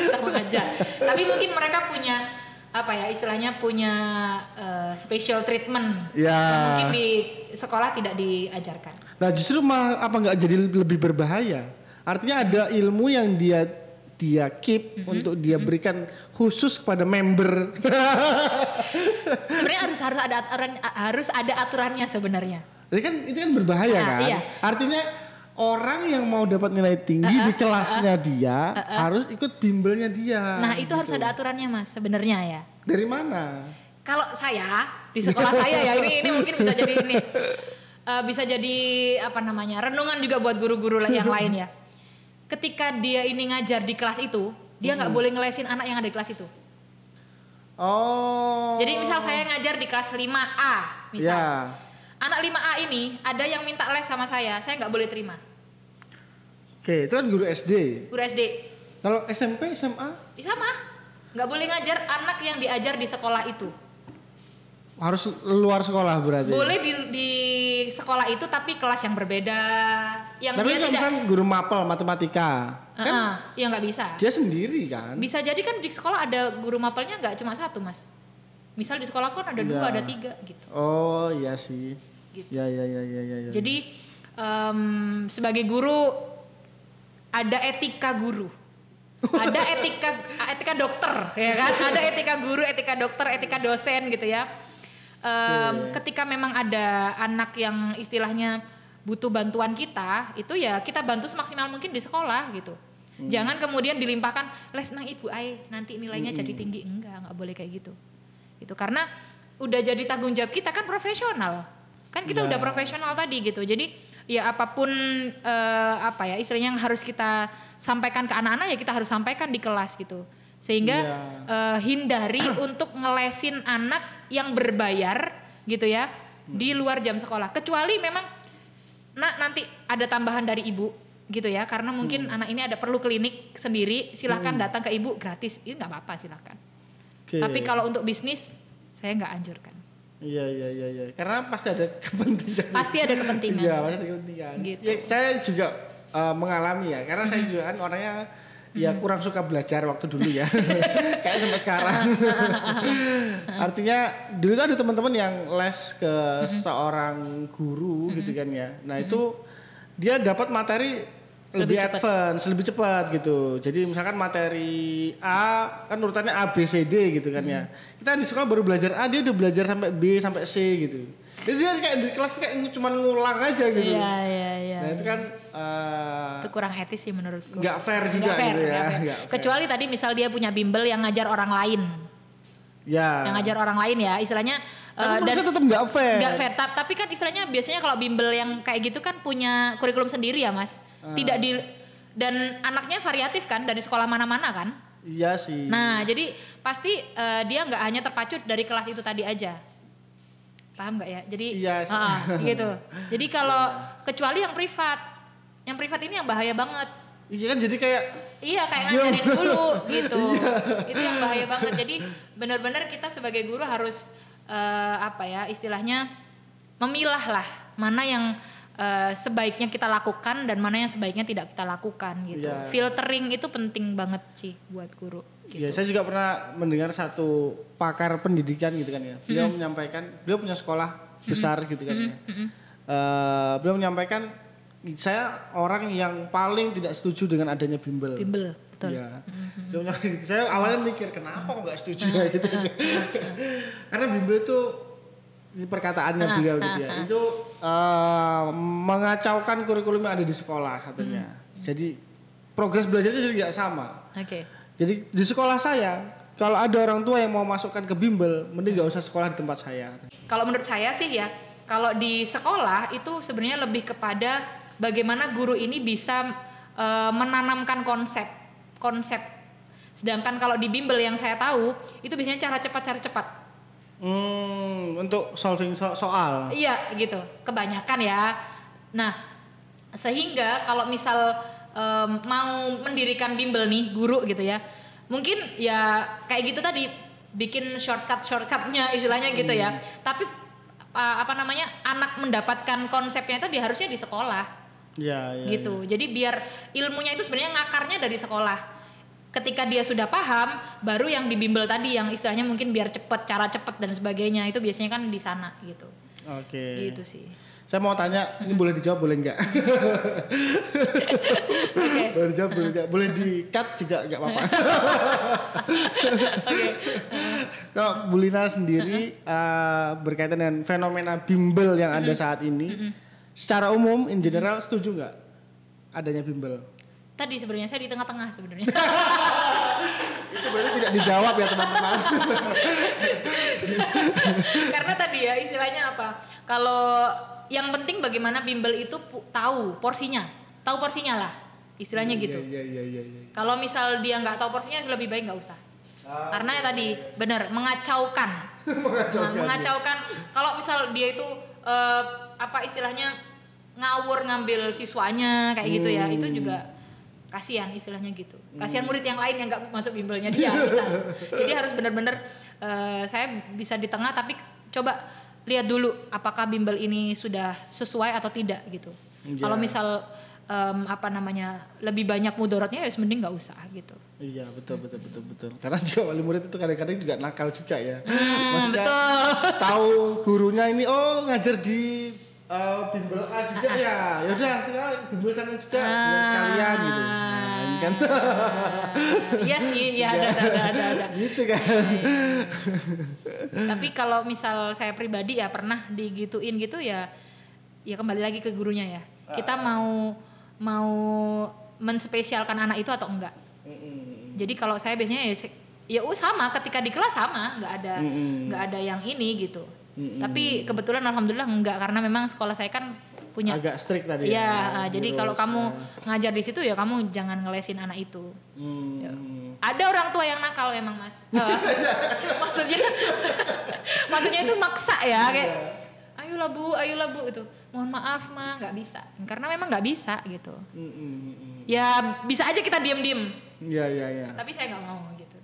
Sama aja. Tapi mungkin mereka punya apa ya istilahnya punya special treatment. Ya. Yang mungkin di sekolah tidak diajarkan. Nah justru apa nggak jadi lebih berbahaya? Artinya ada ilmu yang dia keep untuk dia berikan khusus kepada member. Sebenarnya harus ada aturannya sebenarnya. Jadi kan itu kan berbahaya Nah, kan? iya. Artinya orang yang mau dapat nilai tinggi di kelasnya dia harus ikut bimbelnya dia. Nah itu harus gitu. ada aturannya mas sebenarnya ya. Dari mana? Kalau saya di sekolah saya ya ini mungkin bisa jadi ini bisa jadi apa namanya renungan juga buat guru-guru yang lain ya. Ketika dia ini ngajar di kelas itu, dia nggak boleh ngelesin anak yang ada di kelas itu. Oh. Jadi misal saya ngajar di kelas 5A, misal. Ya. Anak 5A ini ada yang minta les sama saya nggak boleh terima. Oke, itu kan guru SD. Guru SD, Kalau SMP, SMA sama. Nggak boleh ngajar anak yang diajar di sekolah itu. harus luar sekolah berarti. Boleh di sekolah itu tapi kelas yang berbeda. Yang Tapi dia kalau tidak, misalkan guru mapel matematika, kan ya nggak bisa. dia sendiri kan. Bisa jadi kan di sekolah ada guru mapelnya nggak cuma satu mas. Misal di sekolah kan ada Iya. 2, ada 3 gitu. Oh iya sih. Gitu. Ya. Jadi sebagai guru ada etika guru, ada etika dokter, ya kan? Ada etika guru, etika dokter, etika dosen gitu ya. Ketika memang ada anak yang istilahnya butuh bantuan kita, itu ya kita bantu semaksimal mungkin di sekolah gitu. Jangan kemudian dilimpahkan les nang ibu ai nanti nilainya jadi tinggi, nggak boleh kayak gitu. Itu karena udah jadi tanggung jawab kita kan profesional. Kan kita udah profesional tadi gitu. Jadi ya apapun apa ya istilahnya yang harus kita sampaikan ke anak-anak ya kita harus sampaikan di kelas gitu. Sehingga hindari untuk ngelesin anak yang berbayar gitu ya di luar jam sekolah. Kecuali memang nanti ada tambahan dari ibu gitu ya. Karena mungkin anak ini ada perlu klinik sendiri, silahkan datang ke ibu gratis. Ini nggak apa-apa silahkan. Tapi kalau untuk bisnis saya nggak anjurkan. Iya. Karena pasti ada kepentingan. Pasti ada kepentingan. Iya, pasti ada kepentingan. Gitu. Ya, saya juga mengalami ya, karena saya juga kan orangnya ya kurang suka belajar waktu dulu ya. Kayak sampai sekarang. Artinya dulu tuh ada teman-teman yang les ke seorang guru gitu kan ya. Nah, itu dia dapat materi lebih advance, lebih cepat gitu. Jadi misalkan materi A kan urutannya A B C D gitu kan ya. Kita di sekolah baru belajar A, dia udah belajar sampai B sampai C gitu. Jadi dia kayak di kelas kayak cuma ngulang aja gitu. Iya. Nah itu kan itu kurang etis sih menurutku. nggak fair juga Nggak fair, gitu ya. nggak fair. Nggak fair. Kecuali tadi misal dia punya bimbel yang ngajar orang lain. Ya. Yang ngajar orang lain ya istilahnya. Tapi maksudnya tetap nggak fair. Nggak fair. Tapi kan istilahnya biasanya kalau bimbel yang kayak gitu kan punya kurikulum sendiri ya mas. Tidak dan anaknya variatif kan dari sekolah mana-mana kan. Iya sih. Nah jadi pasti dia nggak hanya terpacu dari kelas itu tadi aja. Paham nggak ya? Jadi gitu. Jadi kalau kecuali yang privat ini yang bahaya banget. Iya kan jadi kayak kayak ngajarin dulu gitu. Itu yang bahaya banget. Jadi benar-benar kita sebagai guru harus apa ya istilahnya memilah lah mana yang sebaiknya kita lakukan dan mana yang sebaiknya tidak kita lakukan gitu. Iya. Filtering itu penting banget sih buat guru. Gitu. Ya, saya juga pernah mendengar satu pakar pendidikan gitu kan ya. Beliau menyampaikan, beliau punya sekolah besar gitu kan ya. Beliau menyampaikan, saya orang yang paling tidak setuju dengan adanya bimbel. Bimbel, betul. Ya. Beliau menyampaikan gitu. Saya awalnya mikir kenapa kok nggak setuju ya gitu. Karena bimbel itu ini perkataannya beliau gitu ya. Itu mengacaukan kurikulum yang ada di sekolah katanya. Jadi progres belajarnya jadi nggak sama. Oke. Jadi di sekolah saya kalau ada orang tua yang mau masukkan ke bimbel, mending nggak usah sekolah di tempat saya. Kalau menurut saya sih ya, kalau di sekolah itu sebenarnya lebih kepada bagaimana guru ini bisa menanamkan konsep. Sedangkan kalau di bimbel yang saya tahu itu biasanya cara cepat. Untuk solving soal. Iya gitu, kebanyakan ya. Nah, sehingga kalau misal mau mendirikan bimbel nih guru gitu ya, mungkin ya kayak gitu tadi bikin shortcutnya istilahnya gitu ya. Tapi anak mendapatkan konsepnya itu harusnya di sekolah. Ya, gitu. Jadi biar ilmunya itu sebenarnya ngakarnya dari sekolah. Ketika dia sudah paham, baru yang dibimbel tadi yang istilahnya mungkin biar cepet, cara cepet dan sebagainya itu biasanya kan di sana gitu. Oke. Gitu sih. Saya mau tanya, ini boleh dijawab boleh enggak? Okay. Boleh dijawab boleh enggak? Boleh di cut juga enggak apa-apa. Oke. Kalau Bu Lina sendiri berkaitan dengan fenomena bimbel yang ada saat ini, secara umum in general setuju enggak adanya bimbel? Tadi sebenarnya saya di tengah-tengah sebenarnya. Itu berarti tidak dijawab ya teman-teman. Karena tadi ya istilahnya apa? Kalau yang penting bagaimana bimbel itu tahu porsinya lah, istilahnya gitu. Iya. Kalau misal dia nggak tahu porsinya, lebih baik nggak usah. Karena ya tadi benar mengacaukan. Mengacaukan. Kalau misal dia itu istilahnya ngawur ngambil siswanya kayak gitu ya, itu juga kasihan istilahnya gitu. Kasihan murid yang lain yang nggak masuk bimbelnya dia bisa. Jadi harus benar-benar saya bisa di tengah, tapi coba lihat dulu apakah bimbel ini sudah sesuai atau tidak gitu. Yeah. Kalau misal lebih banyak mudaratnya ya mending nggak usah gitu. Iya betul. Karena juga wali murid itu kadang-kadang juga nakal juga ya. Maksudnya betul. Tahu gurunya ini ngajar di bimbel A juga ya. Yaudah sekarang bimbel sana juga biar sekalian gitu. Nah, ini kan. Iya sih, ya ada. Gitu kan. Tapi kalau misal saya pribadi ya pernah digituin gitu ya kembali lagi ke gurunya ya. Kita mau menspesialkan anak itu atau enggak. Jadi kalau saya biasanya ya sama ketika di kelas sama, nggak ada yang ini gitu. Tapi kebetulan alhamdulillah enggak, karena memang sekolah saya kan punya agak strict tadi. Iya, jadi kalau kamu ngajar di situ ya kamu jangan ngelesin anak itu. Ya. Ada orang tua yang nakal memang Mas. Maksudnya itu maksa ya kayak ayolah bu itu. Mohon maaf mah nggak bisa. Karena memang nggak bisa gitu. Ya bisa aja kita diem-diem. Iya. Tapi saya nggak mau gitu.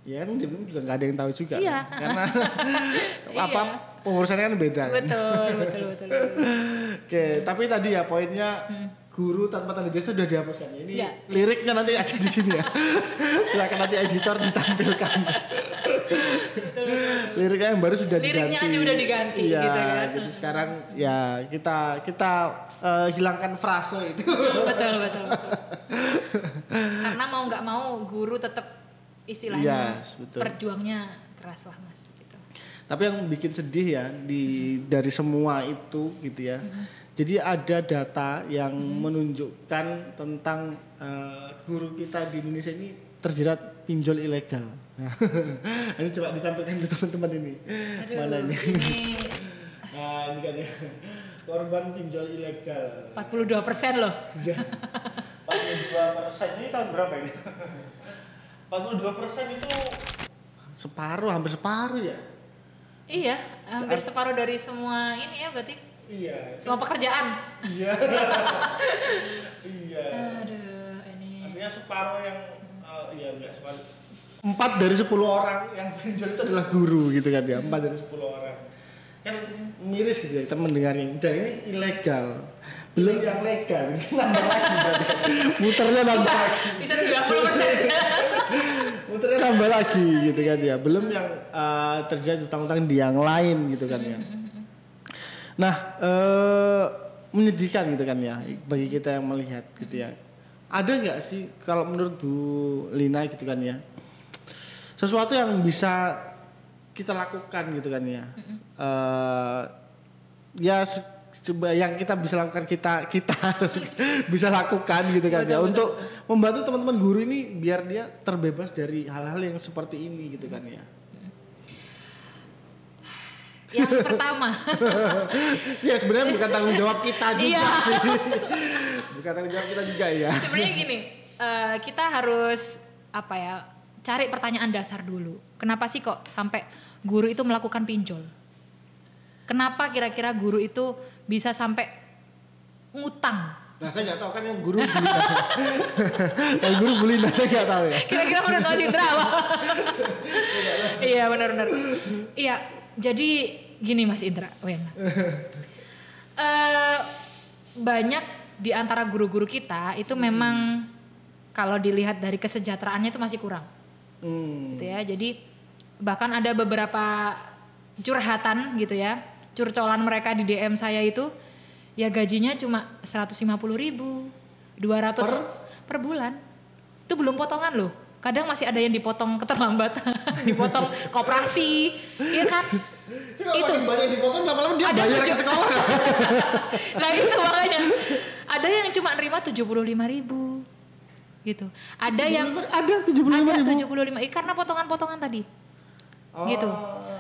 Ya kan juga nggak ada yang tahu juga. Iya. Kan? Karena pengurusannya kan beda. Betul. Oke, tapi tadi ya poinnya guru tanpa tanda jasa sudah dihapuskan. Ini liriknya nanti ada di sini ya. Silakan nanti editor ditampilkan. Betul. Liriknya yang baru sudah diganti. Liriknya aja udah diganti iya, gitu kan. Jadi sekarang ya kita hilangkan frase itu. Betul. Karena mau nggak mau guru tetap istilahnya perjuangnya keras lah Mas gitu. Tapi yang bikin sedih ya dari semua itu gitu ya. Jadi ada data yang menunjukkan tentang guru kita di Indonesia ini terjerat pinjol ilegal. Nah, ini coba ditampilkan ke teman-teman ini. Aduh, mana ini? Nah ini kan ya korban pinjol ilegal. 42% loh. 42% ini tahun berapa ini? 42% itu hampir separuh ya? Iya, hampir separuh dari semua ini ya berarti. Iya. Semua pekerjaan. Iya. Iya. Aduh, ini. Artinya separuh yang enggak separuh. 4 dari 10 orang yang pinjol itu adalah guru gitu kan ya. 4 dari 10 orang. Kan miris gitu ya kita mendengarnya. Dan ini ilegal. Belum yang legal. Ini nambah lagi berarti. Muternya nambah lagi. Bisa 90%. Muternya nambah lagi gitu kan ya. Belum yang terjadi utang-utang di yang lain gitu kan ya. Nah, menyedihkan gitu kan ya bagi kita yang melihat gitu ya. Ada nggak sih kalau menurut Bu Lina gitu kan ya, sesuatu yang bisa kita lakukan gitu kan ya, ya coba yang kita bisa lakukan kita bisa lakukan gitu kan, betul, ya untuk membantu teman-teman guru ini biar dia terbebas dari hal-hal yang seperti ini gitu kan ya. Yang pertama ya sebenarnya bukan tanggung jawab kita juga sih. Bukan tanggung jawab kita juga ya. Sebenarnya gini, kita harus cari pertanyaan dasar dulu. Kenapa sih kok sampai guru itu melakukan pinjol? Kenapa kira-kira guru itu bisa sampai ngutang? Nah saya nggak tahu kan yang guru bully. Yang guru bully, nah saya nggak tahu ya. Kira-kira menurut Mas Indra apa? Iya benar-benar. Iya, jadi gini Mas Indra, banyak di antara guru-guru kita itu memang kalau dilihat dari kesejahteraannya itu masih kurang. Gitu ya. Jadi bahkan ada beberapa curhatan gitu ya. Curcolan mereka di DM saya itu ya gajinya cuma 150.000, 200 per bulan. Itu belum potongan loh. Kadang masih ada yang dipotong keterlambatan, dipotong koperasi, iya kan? Itu banyak dipotong, lama-lama dia bayar ke sekolah. Nah itu makanya ada yang cuma nerima 75.000 gitu. Ada yang 75.000 karena potongan-potongan tadi. Gitu.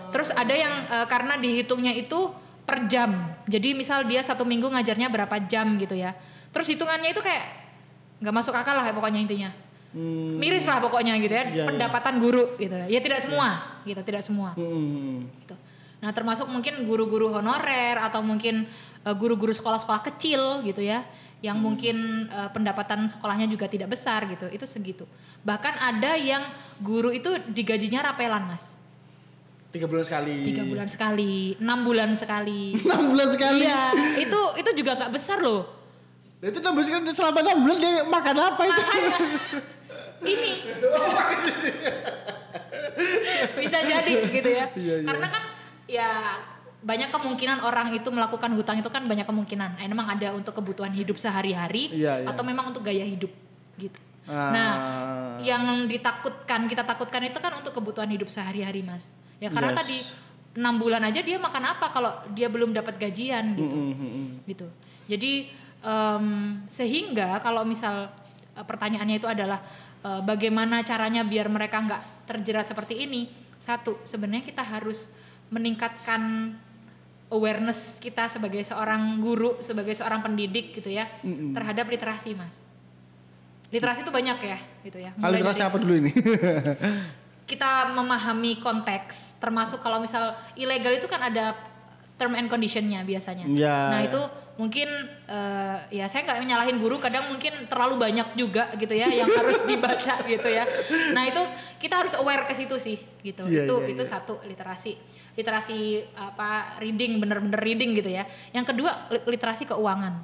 Terus ada yang karena dihitungnya itu per jam. Jadi misal dia 1 minggu ngajarnya berapa jam gitu ya. Terus hitungannya itu kayak nggak masuk akal lah pokoknya intinya. Miris lah pokoknya gitu ya. Pendapatan guru gitu ya. Ya tidak semua gitu, tidak semua. Gitu. Nah termasuk mungkin guru-guru honorer atau mungkin guru-guru sekolah-sekolah kecil gitu ya. Yang mungkin pendapatan sekolahnya juga tidak besar gitu. Itu segitu. Bahkan ada yang guru itu digajinya rapelan Mas. 3 bulan sekali. 3 bulan sekali, 6 bulan sekali. 6 bulan sekali. Iya, itu juga nggak besar loh. Itu 6 bulan sekali, selama 6 bulan dia makan apa itu? Makanya ini bisa jadi gitu ya. Iya. Karena kan ya banyak kemungkinan orang itu melakukan hutang itu kan banyak kemungkinan. Memang ada untuk kebutuhan hidup sehari-hari atau memang untuk gaya hidup gitu. Nah, yang kita takutkan itu kan untuk kebutuhan hidup sehari-hari Mas. Ya karena tadi 6 bulan aja dia makan apa kalau dia belum dapat gajian gitu. Gitu. Jadi sehingga kalau misal pertanyaannya itu adalah bagaimana caranya biar mereka nggak terjerat seperti ini. Satu, sebenarnya kita harus meningkatkan awareness kita sebagai seorang guru, sebagai seorang pendidik gitu ya, terhadap literasi Mas. Literasi itu banyak ya gitu ya. Literasi apa dulu ini? Kita memahami konteks, termasuk kalau misal ilegal itu kan ada term and conditionnya biasanya. Nah itu mungkin ya saya nggak menyalahin guru, kadang mungkin terlalu banyak juga gitu ya yang harus dibaca gitu ya. Nah itu kita harus aware ke situ sih gitu. Itu satu literasi reading, bener-bener reading gitu ya. Yang kedua literasi keuangan.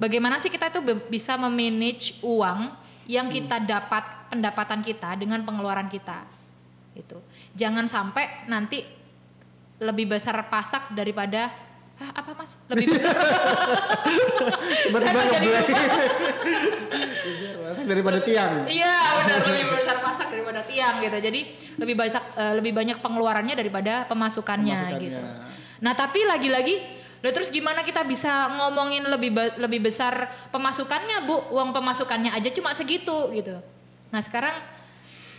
Bagaimana sih kita itu bisa memanage uang yang kita dapat pendapatan kita dengan pengeluaran kita itu. Jangan sampai nanti lebih besar pasak daripada apa Mas? Lebih besar. Daripada tiang. Iya, benar, lebih besar pasak daripada tiang gitu. Jadi lebih banyak pengeluarannya daripada pemasukannya gitu. Nah, tapi lagi-lagi terus gimana kita bisa ngomongin lebih besar pemasukannya, Bu? Uang pemasukannya aja cuma segitu gitu. Nah sekarang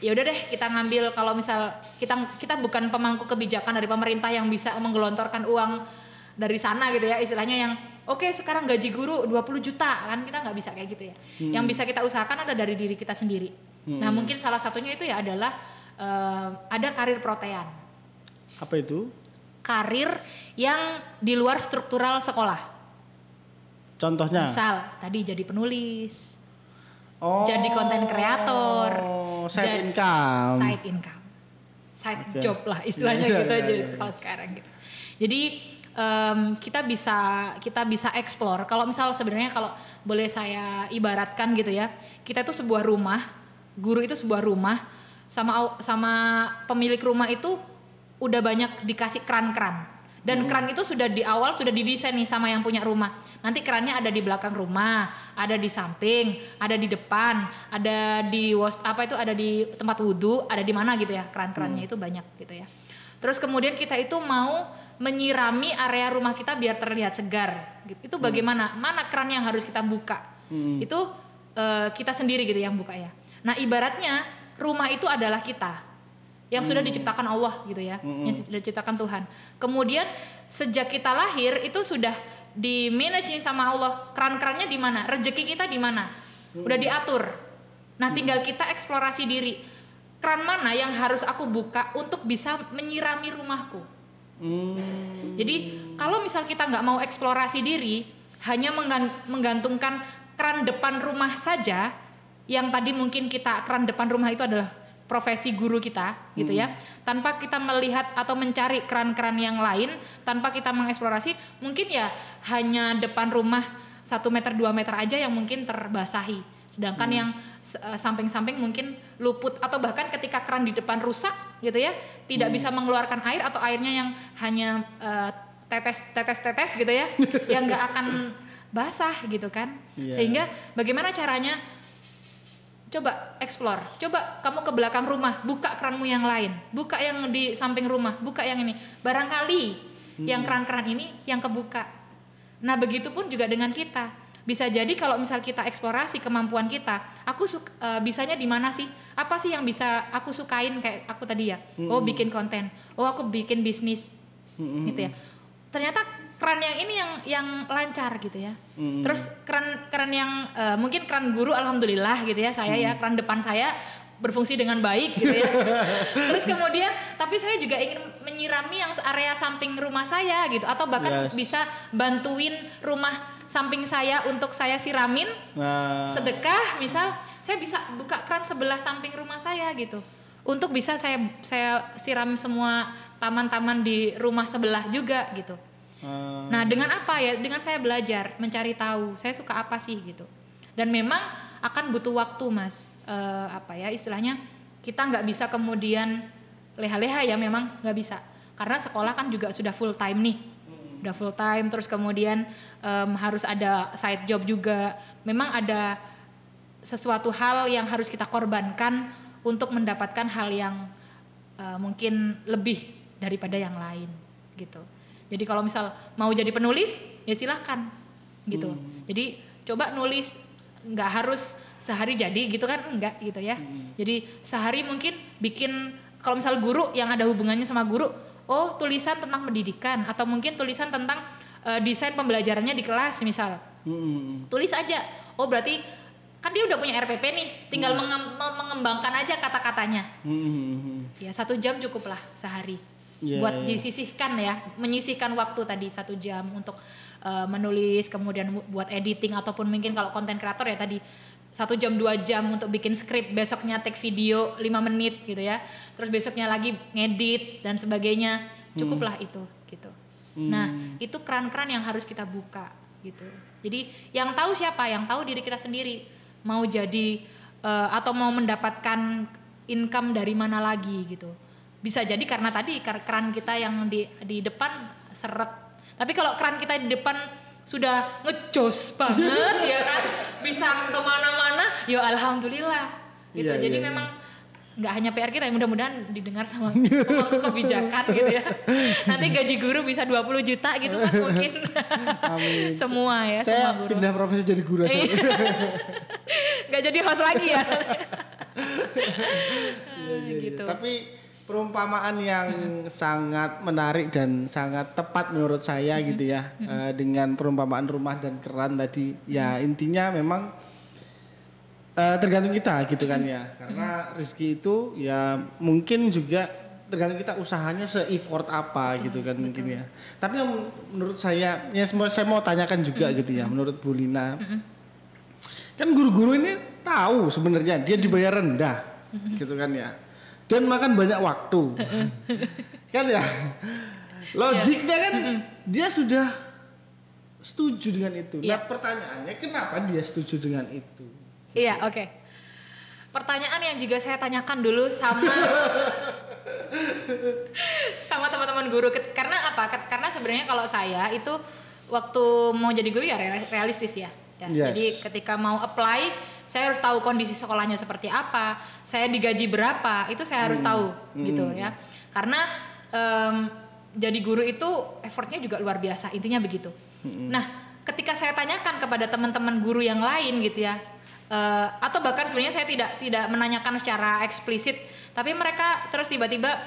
ya udah deh kita ngambil, kalau misal kita bukan pemangku kebijakan dari pemerintah yang bisa menggelontorkan uang dari sana gitu ya, istilahnya yang oke, sekarang gaji guru 20 juta kan, kita nggak bisa kayak gitu ya. Yang bisa kita usahakan ada dari diri kita sendiri. Nah mungkin salah satunya itu ya adalah ada karir protean. Apa itu? Karir yang di luar struktural sekolah. Contohnya? Misal tadi jadi penulis. Jadi konten kreator, side job lah istilahnya gitu aja kalau sekarang gitu. Jadi kita bisa explore. Kalau misal sebenarnya kalau boleh saya ibaratkan gitu ya, kita itu sebuah rumah, guru itu sebuah rumah, sama pemilik rumah itu udah banyak dikasih keran-keran. Dan keran itu sudah di awal sudah didesain nih sama yang punya rumah. Nanti kerannya ada di belakang rumah, ada di samping, ada di depan, ada di ada di tempat wudhu, ada di mana gitu ya, keran-kerannya itu banyak gitu ya. Terus kemudian kita itu mau menyirami area rumah kita biar terlihat segar. Itu bagaimana? Mana keran yang harus kita buka? Itu kita sendiri gitu yang buka ya. Nah ibaratnya rumah itu adalah kita yang sudah diciptakan Allah gitu ya, yang sudah diciptakan Tuhan. Kemudian sejak kita lahir itu sudah di manage sama Allah. Keran-kerannya di mana? Rezeki kita di mana? Udah diatur. Nah tinggal kita eksplorasi diri. Keran mana yang harus aku buka untuk bisa menyirami rumahku? Jadi kalau misal kita nggak mau eksplorasi diri, hanya menggantungkan keran depan rumah saja, yang tadi mungkin kita keran depan rumah itu adalah profesi guru kita, gitu ya. Tanpa kita melihat atau mencari keran-keran yang lain, tanpa kita mengeksplorasi, mungkin ya hanya depan rumah 1 meter 2 meter aja yang mungkin terbasahi. Sedangkan yang samping-samping mungkin luput, atau bahkan ketika keran di depan rusak gitu ya, tidak bisa mengeluarkan air, atau airnya yang hanya tetes gitu ya, yang nggak akan basah gitu kan. Sehingga bagaimana caranya? Coba explore, coba kamu ke belakang rumah, buka keranmu yang lain, buka yang di samping rumah, buka yang ini. Barangkali yang keran-keran ini yang kebuka. Nah begitupun juga dengan kita. Bisa jadi kalau misal kita eksplorasi kemampuan kita, aku bisanya di mana sih? Apa sih yang bisa aku sukain kayak aku tadi ya? Oh bikin konten, oh aku bikin bisnis, gitu ya. Ternyata keran yang ini yang lancar gitu ya. Terus keran yang mungkin keran guru, alhamdulillah gitu ya, saya ya keran depan saya berfungsi dengan baik gitu ya. Terus kemudian tapi saya juga ingin menyirami yang area samping rumah saya gitu, atau bahkan bisa bantuin rumah samping saya untuk saya siramin, sedekah misal, saya bisa buka keran sebelah samping rumah saya gitu, untuk bisa saya siram semua taman-taman di rumah sebelah juga gitu. Nah dengan apa ya? Dengan saya belajar, mencari tahu, saya suka apa sih gitu. Dan memang akan butuh waktu mas, istilahnya kita nggak bisa kemudian leha-leha ya, memang nggak bisa. Karena sekolah kan juga sudah full time nih. Udah full time, terus kemudian harus ada side job juga. Memang ada sesuatu hal yang harus kita korbankan untuk mendapatkan hal yang mungkin lebih daripada yang lain gitu. Jadi kalau misal mau jadi penulis ya silahkan gitu. Jadi coba nulis, nggak harus sehari jadi gitu kan, enggak gitu ya. Jadi sehari mungkin bikin, kalau misal guru yang ada hubungannya sama guru, oh tulisan tentang pendidikan, atau mungkin tulisan tentang desain pembelajarannya di kelas misal. Tulis aja. Oh berarti kan dia udah punya RPP nih, tinggal mengembangkan aja kata-katanya. Ya 1 jam cukup lah sehari. Buat disisihkan ya, menyisihkan waktu tadi 1 jam untuk menulis, kemudian buat editing, ataupun mungkin kalau konten kreator ya tadi 1 jam 2 jam untuk bikin skrip, besoknya take video 5 menit gitu ya, terus besoknya lagi ngedit dan sebagainya. Cukuplah itu gitu. Nah itu keran-keran yang harus kita buka gitu. Jadi yang tahu siapa? Yang tahu diri kita sendiri. Mau jadi atau mau mendapatkan income dari mana lagi gitu. Bisa jadi karena tadi keran kita yang di depan seret. Tapi kalau keran kita di depan sudah ngejos banget ya kan, bisa kemana-mana, ya alhamdulillah gitu. Jadi memang nggak hanya PR kita, mudah-mudahan didengar sama pemangku kebijakan gitu ya. Nanti gaji guru bisa 20 juta gitu mas mungkin. Amin. Semua ya, saya semua guru. Pindah profesi jadi guru aja. Nggak jadi host lagi ya. Gitu. Tapi perumpamaan yang sangat menarik dan sangat tepat menurut saya gitu ya, dengan perumpamaan rumah dan keran tadi. Ya intinya memang tergantung kita gitu kan ya, karena rezeki itu ya mungkin juga tergantung kita usahanya se-effort apa gitu kan mungkin ya. Tapi menurut saya, ya saya mau tanyakan juga gitu ya, menurut Bu Lina, kan guru-guru ini tahu sebenarnya dia dibayar rendah gitu kan ya, dan makan banyak waktu kan ya, logiknya kan dia sudah setuju dengan itu. Nah pertanyaannya, kenapa dia setuju dengan itu? Iya, oke. Pertanyaan yang juga saya tanyakan dulu sama teman-teman guru. Karena apa? Karena sebenarnya kalau saya itu waktu mau jadi guru ya realistis ya. Jadi ketika mau apply, saya harus tahu kondisi sekolahnya seperti apa, saya digaji berapa, itu saya harus tahu gitu ya. Karena jadi guru itu effortnya juga luar biasa, intinya begitu. Nah, ketika saya tanyakan kepada teman-teman guru yang lain gitu ya, atau bahkan sebenarnya saya tidak menanyakan secara eksplisit, tapi mereka terus tiba-tiba,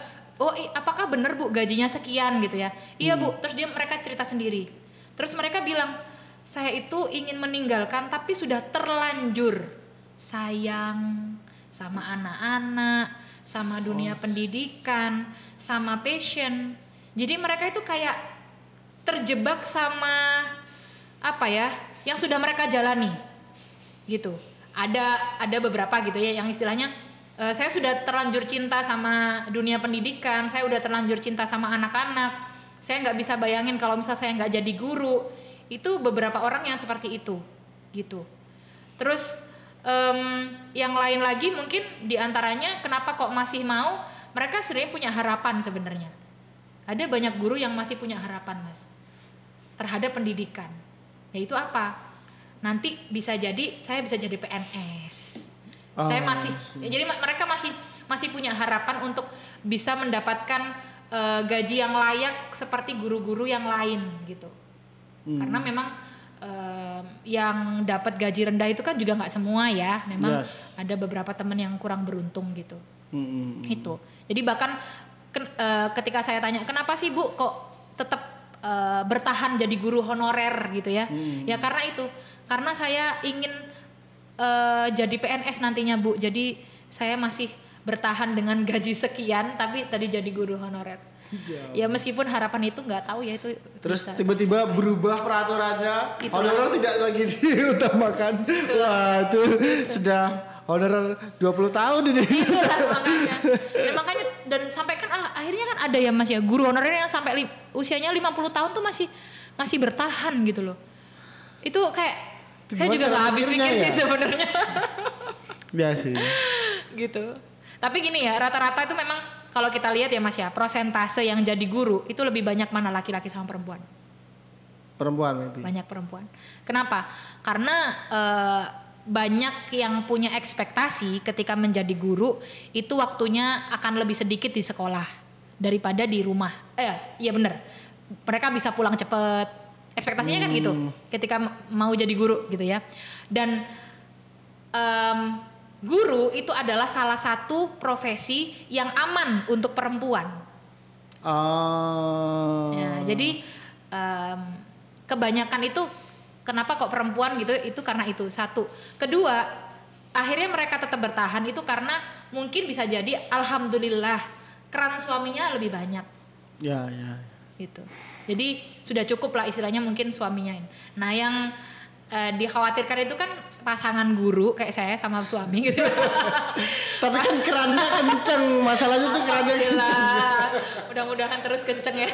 apakah benar Bu gajinya sekian gitu ya? Iya Bu, terus mereka cerita sendiri. Terus mereka bilang, saya itu ingin meninggalkan tapi sudah terlanjur sayang sama anak-anak, sama dunia pendidikan, sama passion. Jadi mereka itu kayak terjebak sama apa ya, yang sudah mereka jalani gitu. Ada beberapa gitu ya yang istilahnya saya sudah terlanjur cinta sama dunia pendidikan, saya udah terlanjur cinta sama anak-anak, saya nggak bisa bayangin kalau misal saya nggak jadi guru. Itu beberapa orang yang seperti itu gitu. Terus yang lain lagi mungkin diantaranya kenapa kok masih mau, mereka sering punya harapan sebenarnya. Ada banyak guru yang masih punya harapan Mas terhadap pendidikan. Yaitu apa? Nanti bisa jadi saya bisa jadi PNS. Saya masih, jadi mereka masih punya harapan untuk bisa mendapatkan gaji yang layak seperti guru-guru yang lain gitu. Karena memang yang dapat gaji rendah itu kan juga nggak semua ya. Memang ada beberapa teman yang kurang beruntung gitu. Itu. Jadi bahkan ketika saya tanya kenapa sih Bu kok tetap bertahan jadi guru honorer gitu ya? Ya karena itu. Karena saya ingin jadi PNS nantinya Bu. Jadi saya masih bertahan dengan gaji sekian tapi tadi jadi guru honorer. Ya meskipun harapan itu nggak tahu ya itu. Terus tiba-tiba berubah peraturannya, gitu honorer tidak lagi diutamakan. Wah itu sudah honorer 20 tahun ini. Itu kan makanya dan sampai kan akhirnya kan ada ya Mas ya guru honorer yang sampai usianya 50 tahun tuh masih bertahan gitu loh. Itu kayak saya juga nggak habis pikir sih sebenarnya. Ya sih. Gitu. Tapi gini ya rata-rata itu memang kalau kita lihat ya Mas ya, prosentase yang jadi guru itu lebih banyak mana laki-laki sama perempuan? Perempuan maybe. Banyak perempuan. Kenapa? Karena banyak yang punya ekspektasi ketika menjadi guru itu waktunya akan lebih sedikit di sekolah daripada di rumah. Iya benar. Mereka bisa pulang cepet. Ekspektasinya kan gitu. Ketika mau jadi guru gitu ya. Dan guru itu adalah salah satu profesi yang aman untuk perempuan. Ya, jadi kebanyakan itu kenapa kok perempuan gitu? Itu karena itu satu. Kedua, akhirnya mereka tetap bertahan itu karena mungkin bisa jadi alhamdulillah keran suaminya lebih banyak. Ya. Gitu. Jadi sudah cukup lah istilahnya mungkin suaminya. Nah yang dikhawatirkan itu kan pasangan guru kayak saya sama suami gitu. Tapi kan kerannya kenceng, masalahnya tuh kerannya kenceng. Mudah-mudahan terus kenceng ya.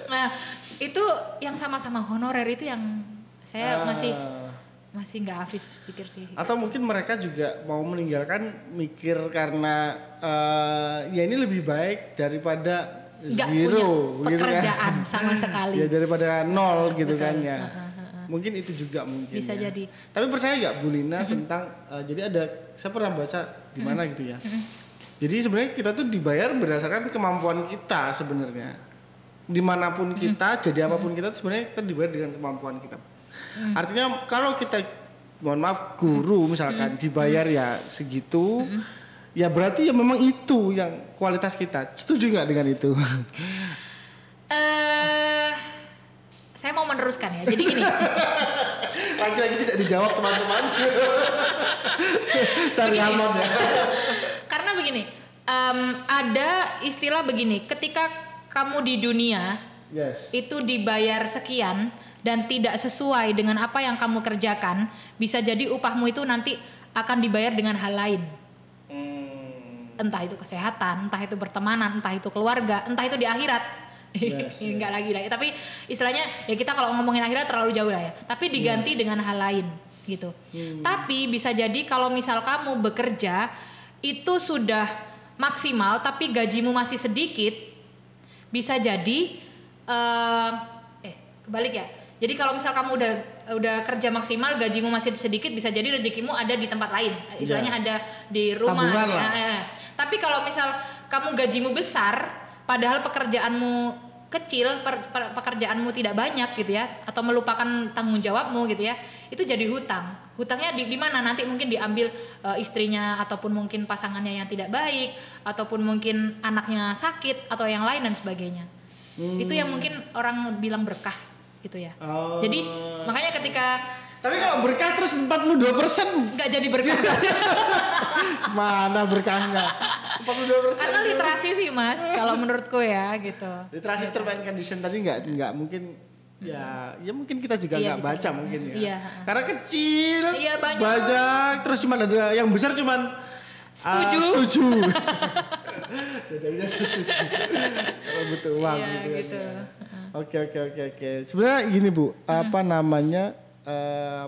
Nah itu yang sama-sama honorer itu yang saya masih nggak habis pikir sih. Atau mungkin mereka juga mau meninggalkan mikir karena ya ini lebih baik daripada nggak zero punya pekerjaan gitu kan. sama sekali. Ya daripada nol gitu. Betul. Kan ya. Mungkin itu juga mungkin bisa ya. Jadi. Tapi percaya nggak Bu Lina tentang jadi ada saya pernah baca di mana gitu ya. Jadi sebenarnya kita tuh dibayar berdasarkan kemampuan kita sebenarnya. Dimanapun kita, jadi apapun kita tuh sebenarnya kita dibayar dengan kemampuan kita. Artinya kalau kita mohon maaf guru misalkan dibayar ya segitu, ya berarti ya memang itu yang kualitas kita. Setuju nggak dengan itu? Saya mau meneruskan ya. Jadi gini. Lagi-lagi tidak dijawab teman-teman. Cari aman ya. Karena begini, ada istilah begini, ketika kamu di dunia itu dibayar sekian dan tidak sesuai dengan apa yang kamu kerjakan, bisa jadi upahmu itu nanti akan dibayar dengan hal lain. Entah itu kesehatan, entah itu pertemanan, entah itu keluarga, entah itu di akhirat. Enggak lagi lah. Tapi istilahnya ya kita kalau ngomongin akhirat terlalu jauh lah ya. Tapi diganti dengan hal lain gitu. Tapi bisa jadi kalau misal kamu bekerja itu sudah maksimal tapi gajimu masih sedikit, bisa jadi kebalik ya. Jadi kalau misal kamu udah kerja maksimal gajimu masih sedikit, bisa jadi rezekimu ada di tempat lain. Istilahnya ada di rumah. Tapi kalau misal kamu gajimu besar padahal pekerjaanmu kecil, pekerjaanmu tidak banyak gitu ya, atau melupakan tanggung jawabmu gitu ya, itu jadi hutang. Hutangnya di mana? Nanti mungkin diambil istrinya, ataupun mungkin pasangannya yang tidak baik, ataupun mungkin anaknya sakit atau yang lain dan sebagainya. Itu yang mungkin orang bilang berkah gitu ya. Jadi makanya ketika tapi kalau berkah terus 42% nggak jadi berkah. Mana berkahnya? 42%. Karena literasi sih Mas, kalau menurutku ya gitu. Literasi term and condition tadi nggak mungkin ya mungkin kita juga nggak baca mungkin ya. Iya. Karena kecil, iya, banyak, terus cuma ada yang besar cuman setuju. Jadi setuju. Kalau butuh uang gitu. Oke. Sebenarnya gini Bu, apa namanya?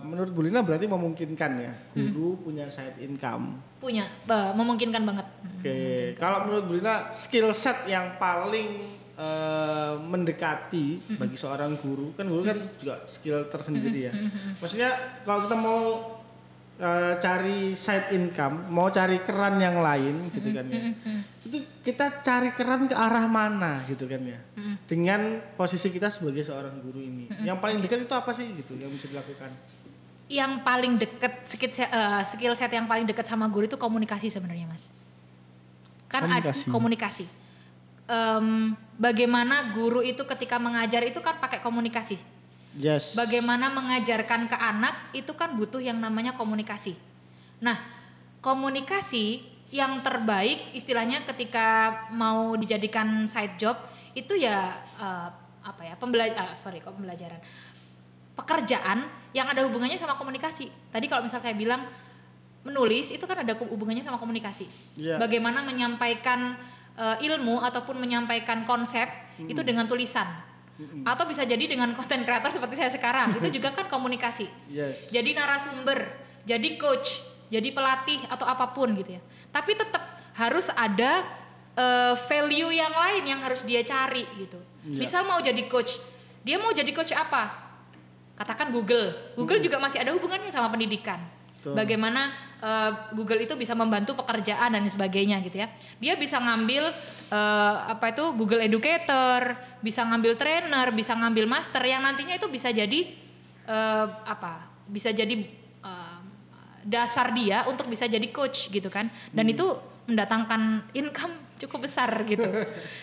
Menurut Bu Lina berarti memungkinkan ya guru punya side income. Punya, memungkinkan banget. Oke, kalau menurut Bu Lina skill set yang paling mendekati bagi seorang guru, kan guru kan juga skill tersendiri ya. Maksudnya kalau kita mau cari side income, mau cari keran yang lain gitu kan ya. Itu kita cari keran ke arah mana gitu kan ya. Dengan posisi kita sebagai seorang guru ini. Yang paling dekat itu apa sih gitu yang bisa dilakukan? Yang paling dekat skill set yang paling dekat sama guru itu komunikasi sebenarnya Mas. Kan komunikasi. Bagaimana guru itu ketika mengajar itu kan pakai komunikasi. Yes. Bagaimana mengajarkan ke anak itu kan butuh yang namanya komunikasi. Nah, komunikasi yang terbaik istilahnya ketika mau dijadikan side job itu ya pembelajaran. Pekerjaan yang ada hubungannya sama komunikasi. Tadi kalau misal saya bilang menulis itu kan ada hubungannya sama komunikasi. Yeah. Bagaimana menyampaikan ilmu ataupun menyampaikan konsep itu dengan tulisan. Atau bisa jadi dengan content creator seperti saya sekarang, itu juga kan komunikasi. Yes. Jadi narasumber, jadi coach, jadi pelatih atau apapun gitu ya. Tapi tetap harus ada value yang lain yang harus dia cari gitu. Yeah. Misal mau jadi coach, dia mau jadi coach apa? Katakan Google juga masih ada hubungannya sama pendidikan. Betul. Bagaimana Google itu bisa membantu pekerjaan dan sebagainya gitu ya. Dia bisa ngambil Google Educator, bisa ngambil trainer, bisa ngambil master yang nantinya itu bisa jadi dasar dia untuk bisa jadi coach gitu kan. Dan itu mendatangkan income cukup besar gitu.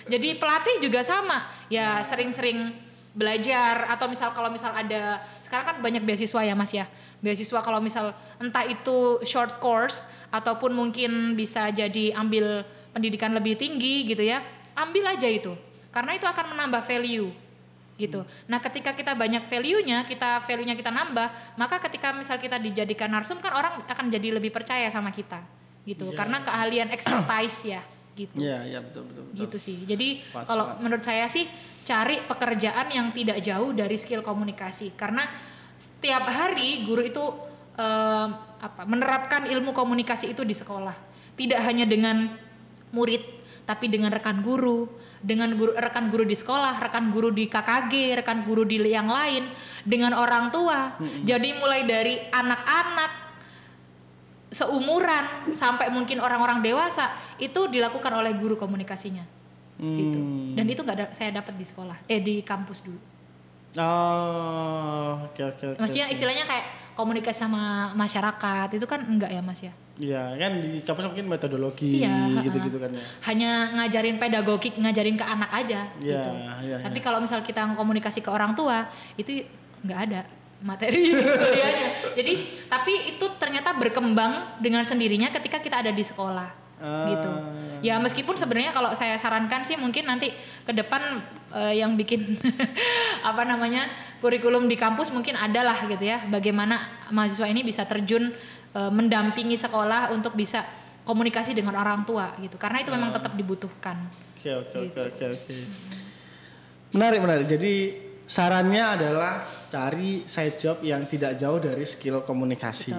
Jadi pelatih juga sama, ya sering-sering belajar atau kalau misal ada sekarang kan banyak beasiswa ya Mas ya. Beasiswa kalau misal entah itu short course ataupun mungkin bisa jadi ambil pendidikan lebih tinggi gitu ya. Ambil aja itu. Karena itu akan menambah value gitu. Nah, ketika kita banyak value-nya kita nambah, maka ketika misal kita dijadikan narsum kan orang akan jadi lebih percaya sama kita gitu. Yeah. Karena keahlian expertise ya gitu. Iya, betul. Gitu sih. Jadi kalau menurut saya sih cari pekerjaan yang tidak jauh dari skill komunikasi karena setiap hari guru itu menerapkan ilmu komunikasi itu di sekolah. Tidak hanya dengan murid, tapi dengan rekan guru, rekan guru di sekolah, rekan guru di KKG, rekan guru di yang lain, dengan orang tua. Jadi mulai dari anak-anak seumuran sampai mungkin orang-orang dewasa itu dilakukan oleh guru komunikasinya. Gitu. Dan itu saya dapat di sekolah, di kampus dulu. Oh, oke. Maksudnya istilahnya kayak komunikasi sama masyarakat itu kan enggak ya Mas ya? Iya, kan di kampus mungkin metodologi gitu-gitu kan ya. Hanya ngajarin pedagogik, ngajarin ke anak aja gitu. Tapi kalau misal kita komunikasi ke orang tua itu enggak ada materi kuliahnya. Jadi tapi itu ternyata berkembang dengan sendirinya ketika kita ada di sekolah. Gitu. Ya meskipun sebenarnya kalau saya sarankan sih mungkin nanti ke depan yang bikin kurikulum di kampus mungkin adalah gitu ya, bagaimana mahasiswa ini bisa terjun mendampingi sekolah untuk bisa komunikasi dengan orang tua gitu, karena itu memang tetap dibutuhkan. Oke. Menarik. Jadi sarannya adalah cari side job yang tidak jauh dari skill komunikasi.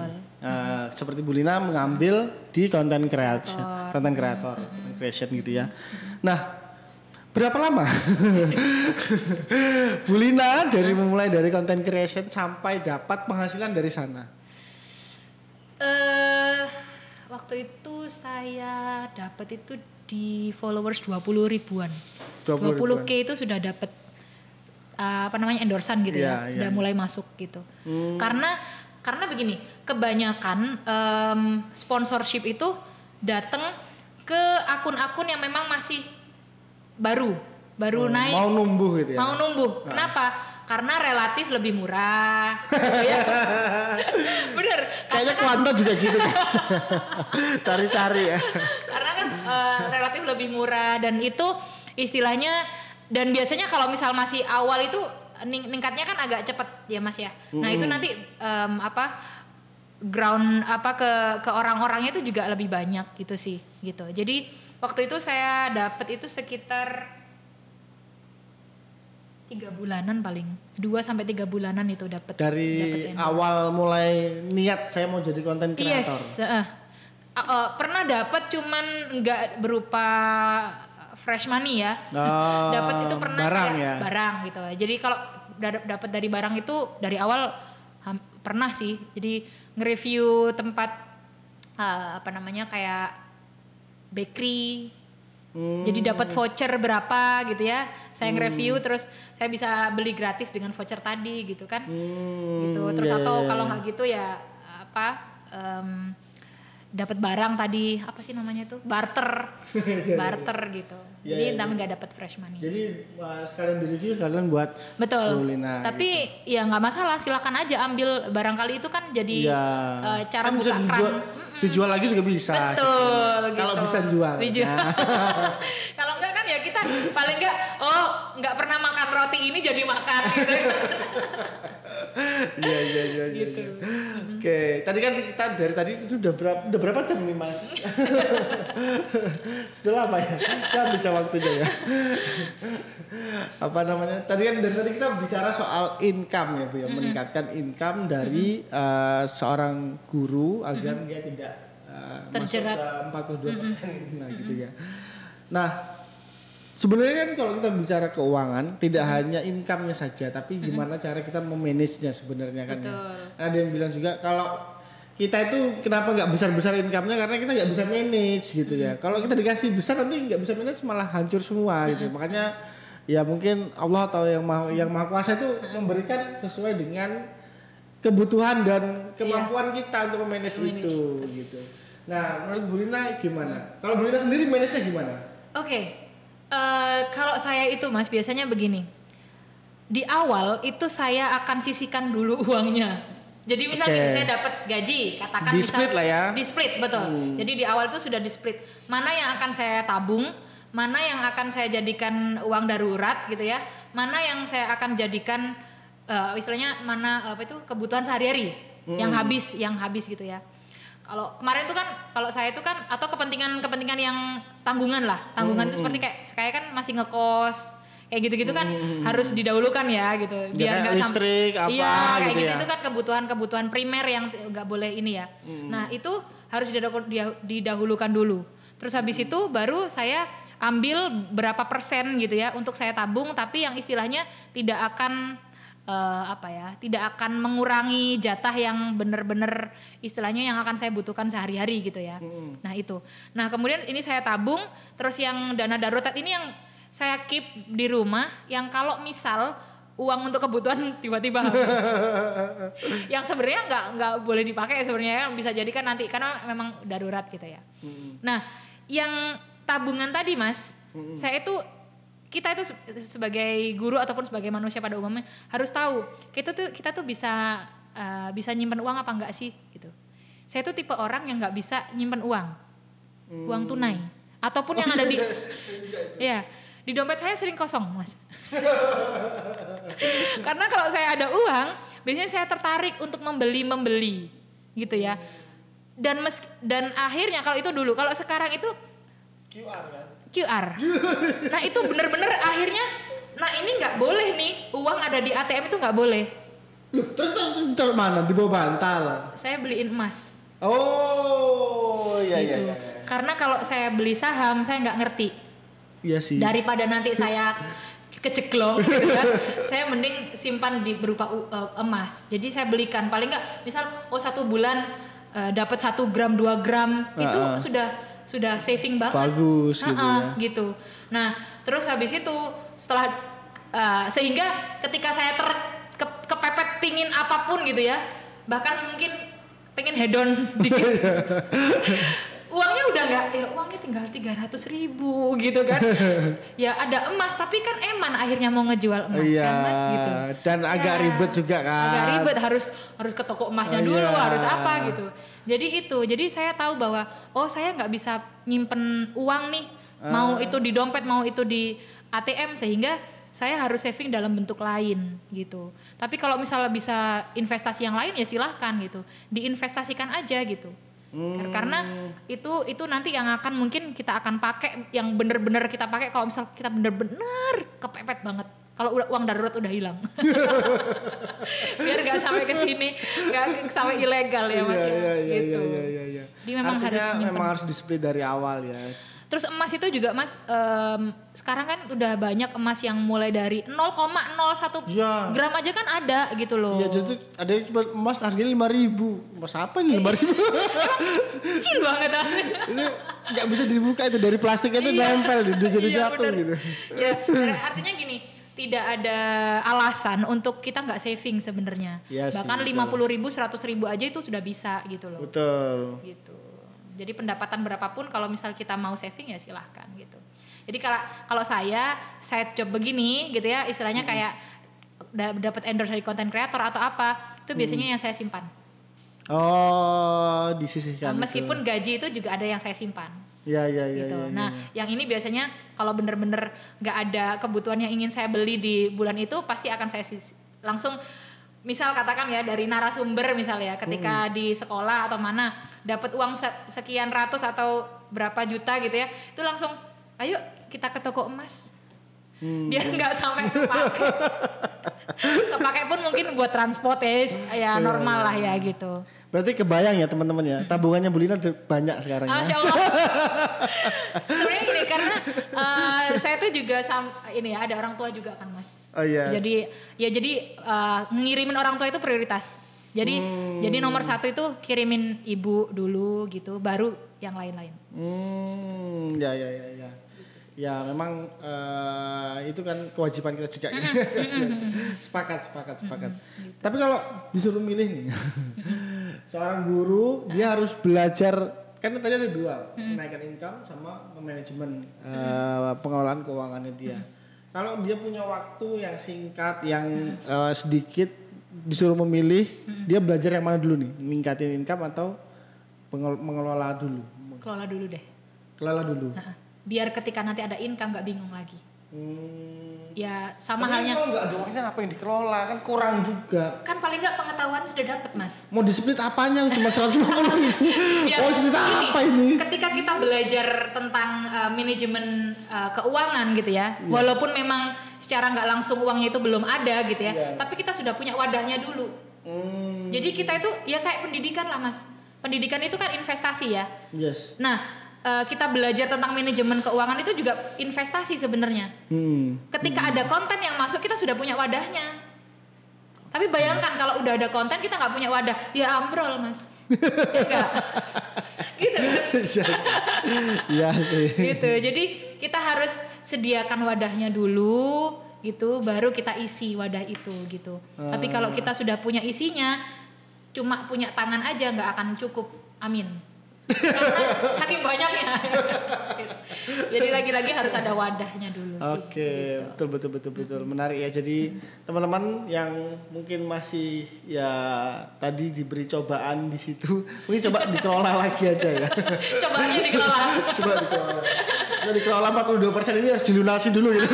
Seperti Bu Lina mengambil di content creation gitu ya. Nah, berapa lama Bu Lina memulai dari content creation sampai dapat penghasilan dari sana? Waktu itu saya dapat itu di followers 20 ribuan. 20K itu sudah dapat endorsan gitu ya, sudah mulai masuk gitu. Karena begini, kebanyakan sponsorship itu datang ke akun-akun yang memang masih baru naik. Mau numbuh gitu ya. Mau numbuh. Kenapa? Karena relatif lebih murah. Ya. Bener. Kayaknya Quanta juga gitu kan. Cari-cari ya. Karena kan relatif lebih murah dan itu istilahnya, dan biasanya kalau misal masih awal itu ningkatnya kan agak cepet ya Mas ya. Nah itu nanti ke orang-orangnya itu juga lebih banyak gitu sih gitu. Jadi waktu itu saya dapat itu sekitar 3 bulanan paling, 2-3 bulanan itu dapat. Dari awal mulai niat saya mau jadi konten kreator. Yes, pernah dapat cuman nggak berupa fresh money ya. Dapat itu pernah barang kayak ya. Barang gitu. Jadi kalau dapat dari barang itu dari awal pernah sih. Jadi nge-review tempat kayak bakery. Jadi dapat voucher berapa gitu ya. Saya nge-review terus saya bisa beli gratis dengan voucher tadi gitu kan. Gitu. Terus atau kalau nggak gitu ya dapat barang tadi apa sih namanya tuh? Barter gitu. Jadi tapi nggak dapat fresh money. Jadi sekalian di-review sekalian buat kuliner. Tapi gitu. Ya nggak masalah, silakan aja ambil barangkali itu kan jadi cara kan buka keran. Dijual lagi juga bisa. Betul. Gitu. Kalau bisa jual. Nah. Kalau enggak kan ya kita paling enggak nggak pernah makan roti ini jadi makan gitu. Iya. Gitu. Oke, tadi kan kita dari tadi itu udah berapa jam nih Mas? Sudah lama ya? Kita bisa waktunya ya. Apa namanya? Tadi kan dari tadi kita bicara soal income ya Bu ya, meningkatkan income dari seorang guru agar dia tidak terjerat masuk ke 42% gitu ya. Nah, sebenarnya kan kalau kita bicara keuangan tidak hanya income-nya saja, tapi gimana cara kita memanage-nya sebenarnya kan. Betul. Ya. Ada yang bilang juga kalau kita itu kenapa nggak besar-besar income-nya karena kita nggak bisa manage gitu ya. Kalau kita dikasih besar nanti nggak bisa manage malah hancur semua gitu. Makanya ya mungkin Allah atau yang maha kuasa itu memberikan sesuai dengan kebutuhan dan kemampuan kita untuk memanage itu gitu. Nah, menurut Bu Lina gimana? Kalau Bu Lina sendiri manage-nya gimana? Oke. Kalau saya itu Mas biasanya begini. Di awal itu saya akan sisihkan dulu uangnya. Jadi misalnya saya dapat gaji, katakan di split lah ya. Di split betul. Jadi di awal itu sudah di split. Mana yang akan saya tabung, mana yang akan saya jadikan uang darurat gitu ya. Mana yang saya akan jadikan istilahnya mana kebutuhan sehari-hari yang habis gitu ya. Kalau kemarin itu kan kalau saya itu kan atau kepentingan yang tanggungan itu seperti kayak kan masih ngekos kayak gitu-gitu kan harus didahulukan ya gitu biar nggak listrik kayak gitu gitu ya. Itu kan kebutuhan primer yang nggak boleh ini ya. Nah itu harus didahulukan dulu. Terus habis itu baru saya ambil berapa persen gitu ya untuk saya tabung, tapi yang istilahnya tidak akan tidak akan mengurangi jatah yang benar-benar istilahnya yang akan saya butuhkan sehari-hari gitu ya. Nah itu. Nah kemudian ini saya tabung, terus yang dana darurat ini yang saya keep di rumah, yang kalau misal uang untuk kebutuhan tiba-tiba habis, yang sebenarnya nggak boleh dipakai sebenarnya, bisa jadi kan nanti karena memang darurat gitu ya. Nah yang tabungan tadi Mas, kita itu sebagai guru ataupun sebagai manusia pada umumnya harus tahu kita tuh bisa nyimpen uang apa enggak sih gitu. Saya tuh tipe orang yang nggak bisa nyimpen uang tunai ataupun yang ada di dompet saya sering kosong Mas. Karena kalau saya ada uang biasanya saya tertarik untuk membeli gitu ya. Dan akhirnya kalau itu dulu, kalau sekarang itu QR. Nah itu benar-benar akhirnya, nah ini nggak boleh nih, uang ada di ATM itu nggak boleh. Loh, terus taruh mana? Di bawah bantal? Saya beliin emas. Oh iya gitu. iya. Karena kalau saya beli saham saya nggak ngerti. Iya sih. Daripada nanti saya keceklong gitu kan, saya mending simpan berupa emas. Jadi saya belikan paling nggak, misal 1 bulan dapat 1 gram 2 gram itu sudah saving banget. Bagus gitu ya. Gitu. Nah, terus habis itu setelah sehingga ketika saya kepepet pingin apapun gitu ya, bahkan mungkin pengen hedon dikit. Uangnya udah nggak, ya uangnya tinggal 300.000 gitu kan. Ya ada emas tapi kan Eman akhirnya mau ngejual emas kan Mas gitu. Dan agak ribet juga kan. Agak ribet, harus ke toko emasnya dulu, harus apa gitu. Jadi saya tahu bahwa saya nggak bisa nyimpen uang nih, mau itu di dompet, mau itu di ATM, sehingga saya harus saving dalam bentuk lain gitu. Tapi kalau misalnya bisa investasi yang lain ya silahkan gitu, diinvestasikan aja gitu. Karena itu nanti yang akan mungkin kita akan pakai, yang bener-bener kita pakai kalau misal kita bener-bener kepepet banget. Kalau uang darurat udah hilang. Biar gak sampai ke sini, gak sampai ilegal ya Mas ya. Gitu. Iya. Jadi memang harus disiplin dari awal ya. Terus emas itu juga Mas, sekarang kan udah banyak emas yang mulai dari 0,01 gram aja kan ada gitu loh. Iya, jadi ada yang cuma emas harganya 5.000. Emas apa nih 5.000? Emang kecil banget. Ini nggak bisa dibuka, itu dari plastik itu nempel jadi jatuh gitu. Ya, artinya gini, tidak ada alasan untuk kita nggak saving sebenarnya. Ya, bahkan 50.000, 100.000 aja itu sudah bisa gitu loh. Betul. Gitu. Jadi pendapatan berapapun kalau misal kita mau saving ya silahkan gitu. Jadi kalau saya side job begini gitu ya, istilahnya kayak dapat endorse dari content creator atau apa, itu biasanya yang saya simpan. Oh, disisihkan. Meskipun gaji itu juga ada yang saya simpan. Iya. Gitu. Nah, yang ini biasanya kalau bener-bener nggak ada kebutuhan yang ingin saya beli di bulan itu, pasti akan saya langsung. Misal katakan ya dari narasumber misalnya ketika di sekolah atau mana dapat uang sekian ratus atau berapa juta gitu ya, itu langsung ayo kita ke toko emas biar nggak sampai kepake pun mungkin buat transport ya normal lah ya gitu. Berarti kebayang ya teman-teman ya, tabungannya Bu Lina banyak sekarang ya. Masya Allah. Sebenarnya gini, karena saya tuh juga ini ya, ada orang tua juga kan Mas. Oh iya. Jadi ngirimin orang tua itu prioritas. Jadi nomor 1 itu kirimin ibu dulu gitu, baru yang lain-lain. Ya. Ya memang itu kan kewajiban kita juga. Sepakat. Tapi kalau disuruh milih nih, seorang guru dia harus belajar, kan tadi ada 2, menaikkan income sama manajemen pengelolaan keuangannya dia. Kalau dia punya waktu yang singkat, yang sedikit, disuruh memilih, dia belajar yang mana dulu nih? Meningkatin income atau mengelola dulu? Kelola dulu deh. Kelola dulu. Biar ketika nanti ada income gak bingung lagi. Ya sama tapi halnya. Kalau nggak ada uangnya apa yang dikelola, kan kurang juga. Kan paling nggak pengetahuan sudah dapat Mas. Mau di-split apanya cuma 150.000? Mau split apa ini? Ketika kita belajar tentang manajemen keuangan gitu ya, walaupun memang secara nggak langsung uangnya itu belum ada gitu ya, tapi kita sudah punya wadahnya dulu. Jadi kita itu ya kayak pendidikan lah Mas. Pendidikan itu kan investasi ya. Yes. Nah, kita belajar tentang manajemen keuangan itu juga investasi sebenarnya. Ketika ada konten yang masuk, kita sudah punya wadahnya. Tapi bayangkan kalau udah ada konten kita nggak punya wadah, ya ambrol Mas. Ya enggak? Gitu. Iya sih. Gitu. Jadi kita harus sediakan wadahnya dulu, gitu, baru kita isi wadah itu, gitu. Tapi kalau kita sudah punya isinya, cuma punya tangan aja nggak akan cukup. Amin. Karena saking banyaknya. Jadi lagi-lagi harus ada wadahnya dulu sih. Oke, gitu. betul. Menarik ya. Jadi teman-teman yang mungkin masih ya tadi diberi cobaan di situ, mungkin coba dikelola lagi aja ya. Coba aja dikelola. Coba dikelola. Jadi dikelola 42% ini harus dilunasi dulu gitu.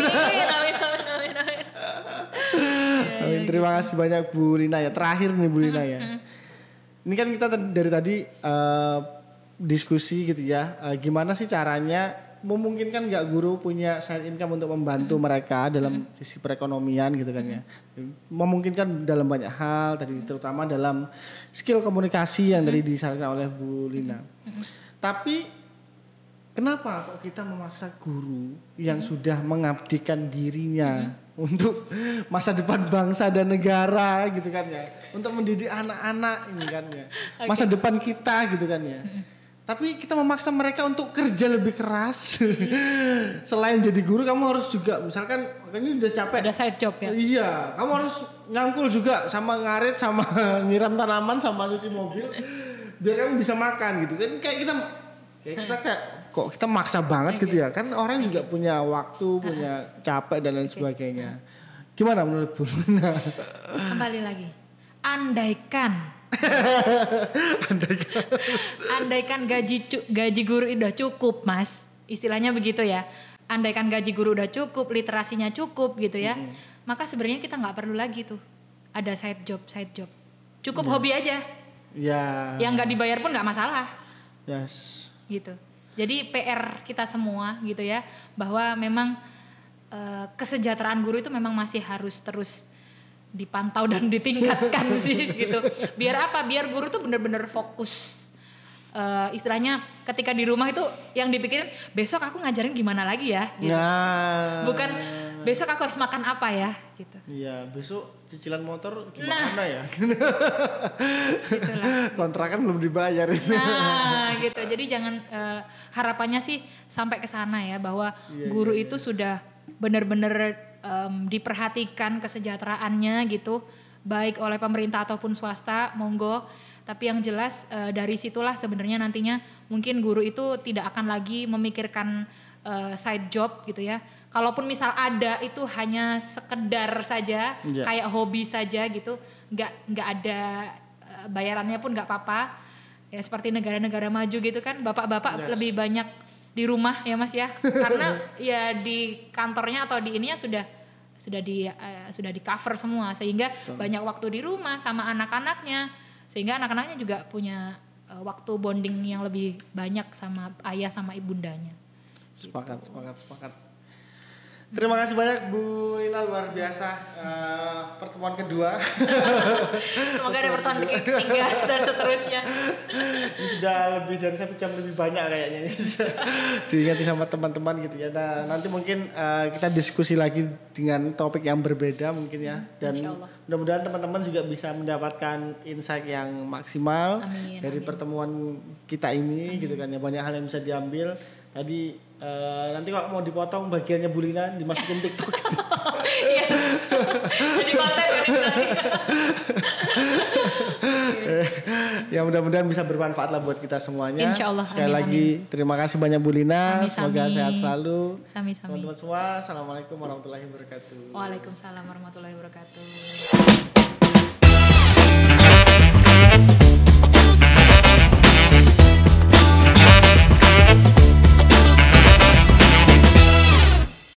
Amin. Terima kasih banyak Bu Lina ya. Terakhir nih Bu Lina ya. Ini kan kita dari tadi diskusi gitu ya, gimana sih caranya memungkinkan nggak guru punya side income untuk membantu mereka dalam sisi perekonomian gitu kan ya, memungkinkan dalam banyak hal tadi, terutama dalam skill komunikasi yang tadi disarankan oleh Bu Lina. Tapi kenapa kok kita memaksa guru yang sudah mengabdikan dirinya untuk masa depan bangsa dan negara gitu kan ya, untuk mendidik anak-anak ini kan ya, masa depan kita gitu kan ya. Tapi kita memaksa mereka untuk kerja lebih keras. Selain jadi guru, kamu harus juga, misalkan ini udah capek. Ada side job ya? Iya, kamu harus nyangkul juga sama ngarit, sama nyiram tanaman, sama cuci mobil, biar kamu bisa makan gitu kan. Kayak kita kok kita maksa banget gitu ya. Kan orang juga punya waktu, punya capek dan lain sebagainya. Gimana menurut Bu Luna? Kembali lagi, andaikan gaji guru udah cukup, Mas, istilahnya begitu ya. Andaikan gaji guru udah cukup, literasinya cukup gitu ya, maka sebenarnya kita nggak perlu lagi tuh ada side job, cukup hobi aja. Ya. Yang nggak dibayar pun nggak masalah. Yes. Gitu. Jadi PR kita semua gitu ya, bahwa memang kesejahteraan guru itu memang masih harus terus dipantau dan ditingkatkan sih gitu. Biar apa? Biar guru tuh benar-benar fokus. Istilahnya ketika di rumah itu yang dipikirin besok aku ngajarin gimana lagi ya gitu. Nah. Bukan besok aku harus makan apa ya gitu. Iya, besok cicilan motor gimana ya? Gitulah. Kontrakan belum dibayar. Nah, gitu. Jadi jangan harapannya sih sampai ke sana ya, bahwa guru itu sudah benar-benar diperhatikan kesejahteraannya gitu, baik oleh pemerintah ataupun swasta, monggo. Tapi yang jelas dari situlah sebenarnya nantinya mungkin guru itu tidak akan lagi memikirkan side job gitu ya. Kalaupun misal ada itu hanya sekedar saja, kayak hobi saja gitu, nggak ada bayarannya pun nggak apa-apa. Ya seperti negara-negara maju gitu kan, bapak-bapak lebih banyak di rumah ya Mas ya, karena ya di kantornya atau di ininya sudah di cover semua, sehingga banyak waktu di rumah sama anak-anaknya, sehingga anak-anaknya juga punya waktu bonding yang lebih banyak sama ayah sama ibundanya. Sepakat. Terima kasih banyak Bu Lina, luar biasa pertemuan kedua. Semoga ada pertemuan ketiga dan seterusnya. Ini sudah lebih dari 1 jam lebih banyak kayaknya ini. Diingati sama teman-teman gitu ya. Nah, nanti mungkin kita diskusi lagi dengan topik yang berbeda mungkin ya. Dan mudah-mudahan teman-teman juga bisa mendapatkan insight yang maksimal dari pertemuan kita ini gitu kan ya. Banyak hal yang bisa diambil. Tadi nanti kalau mau dipotong bagiannya Bu Lina dimasukin TikTok gitu. Iya. Jadi konten ya berarti. Ya mudah-mudahan bisa bermanfaat lah buat kita semuanya. Insyaallah. Sekali lagi terima kasih banyak Bu Lina. Semoga sehat selalu. Sami-sami. Teman-teman semua, assalamualaikum warahmatullahi wabarakatuh. Waalaikumsalam warahmatullahi wabarakatuh.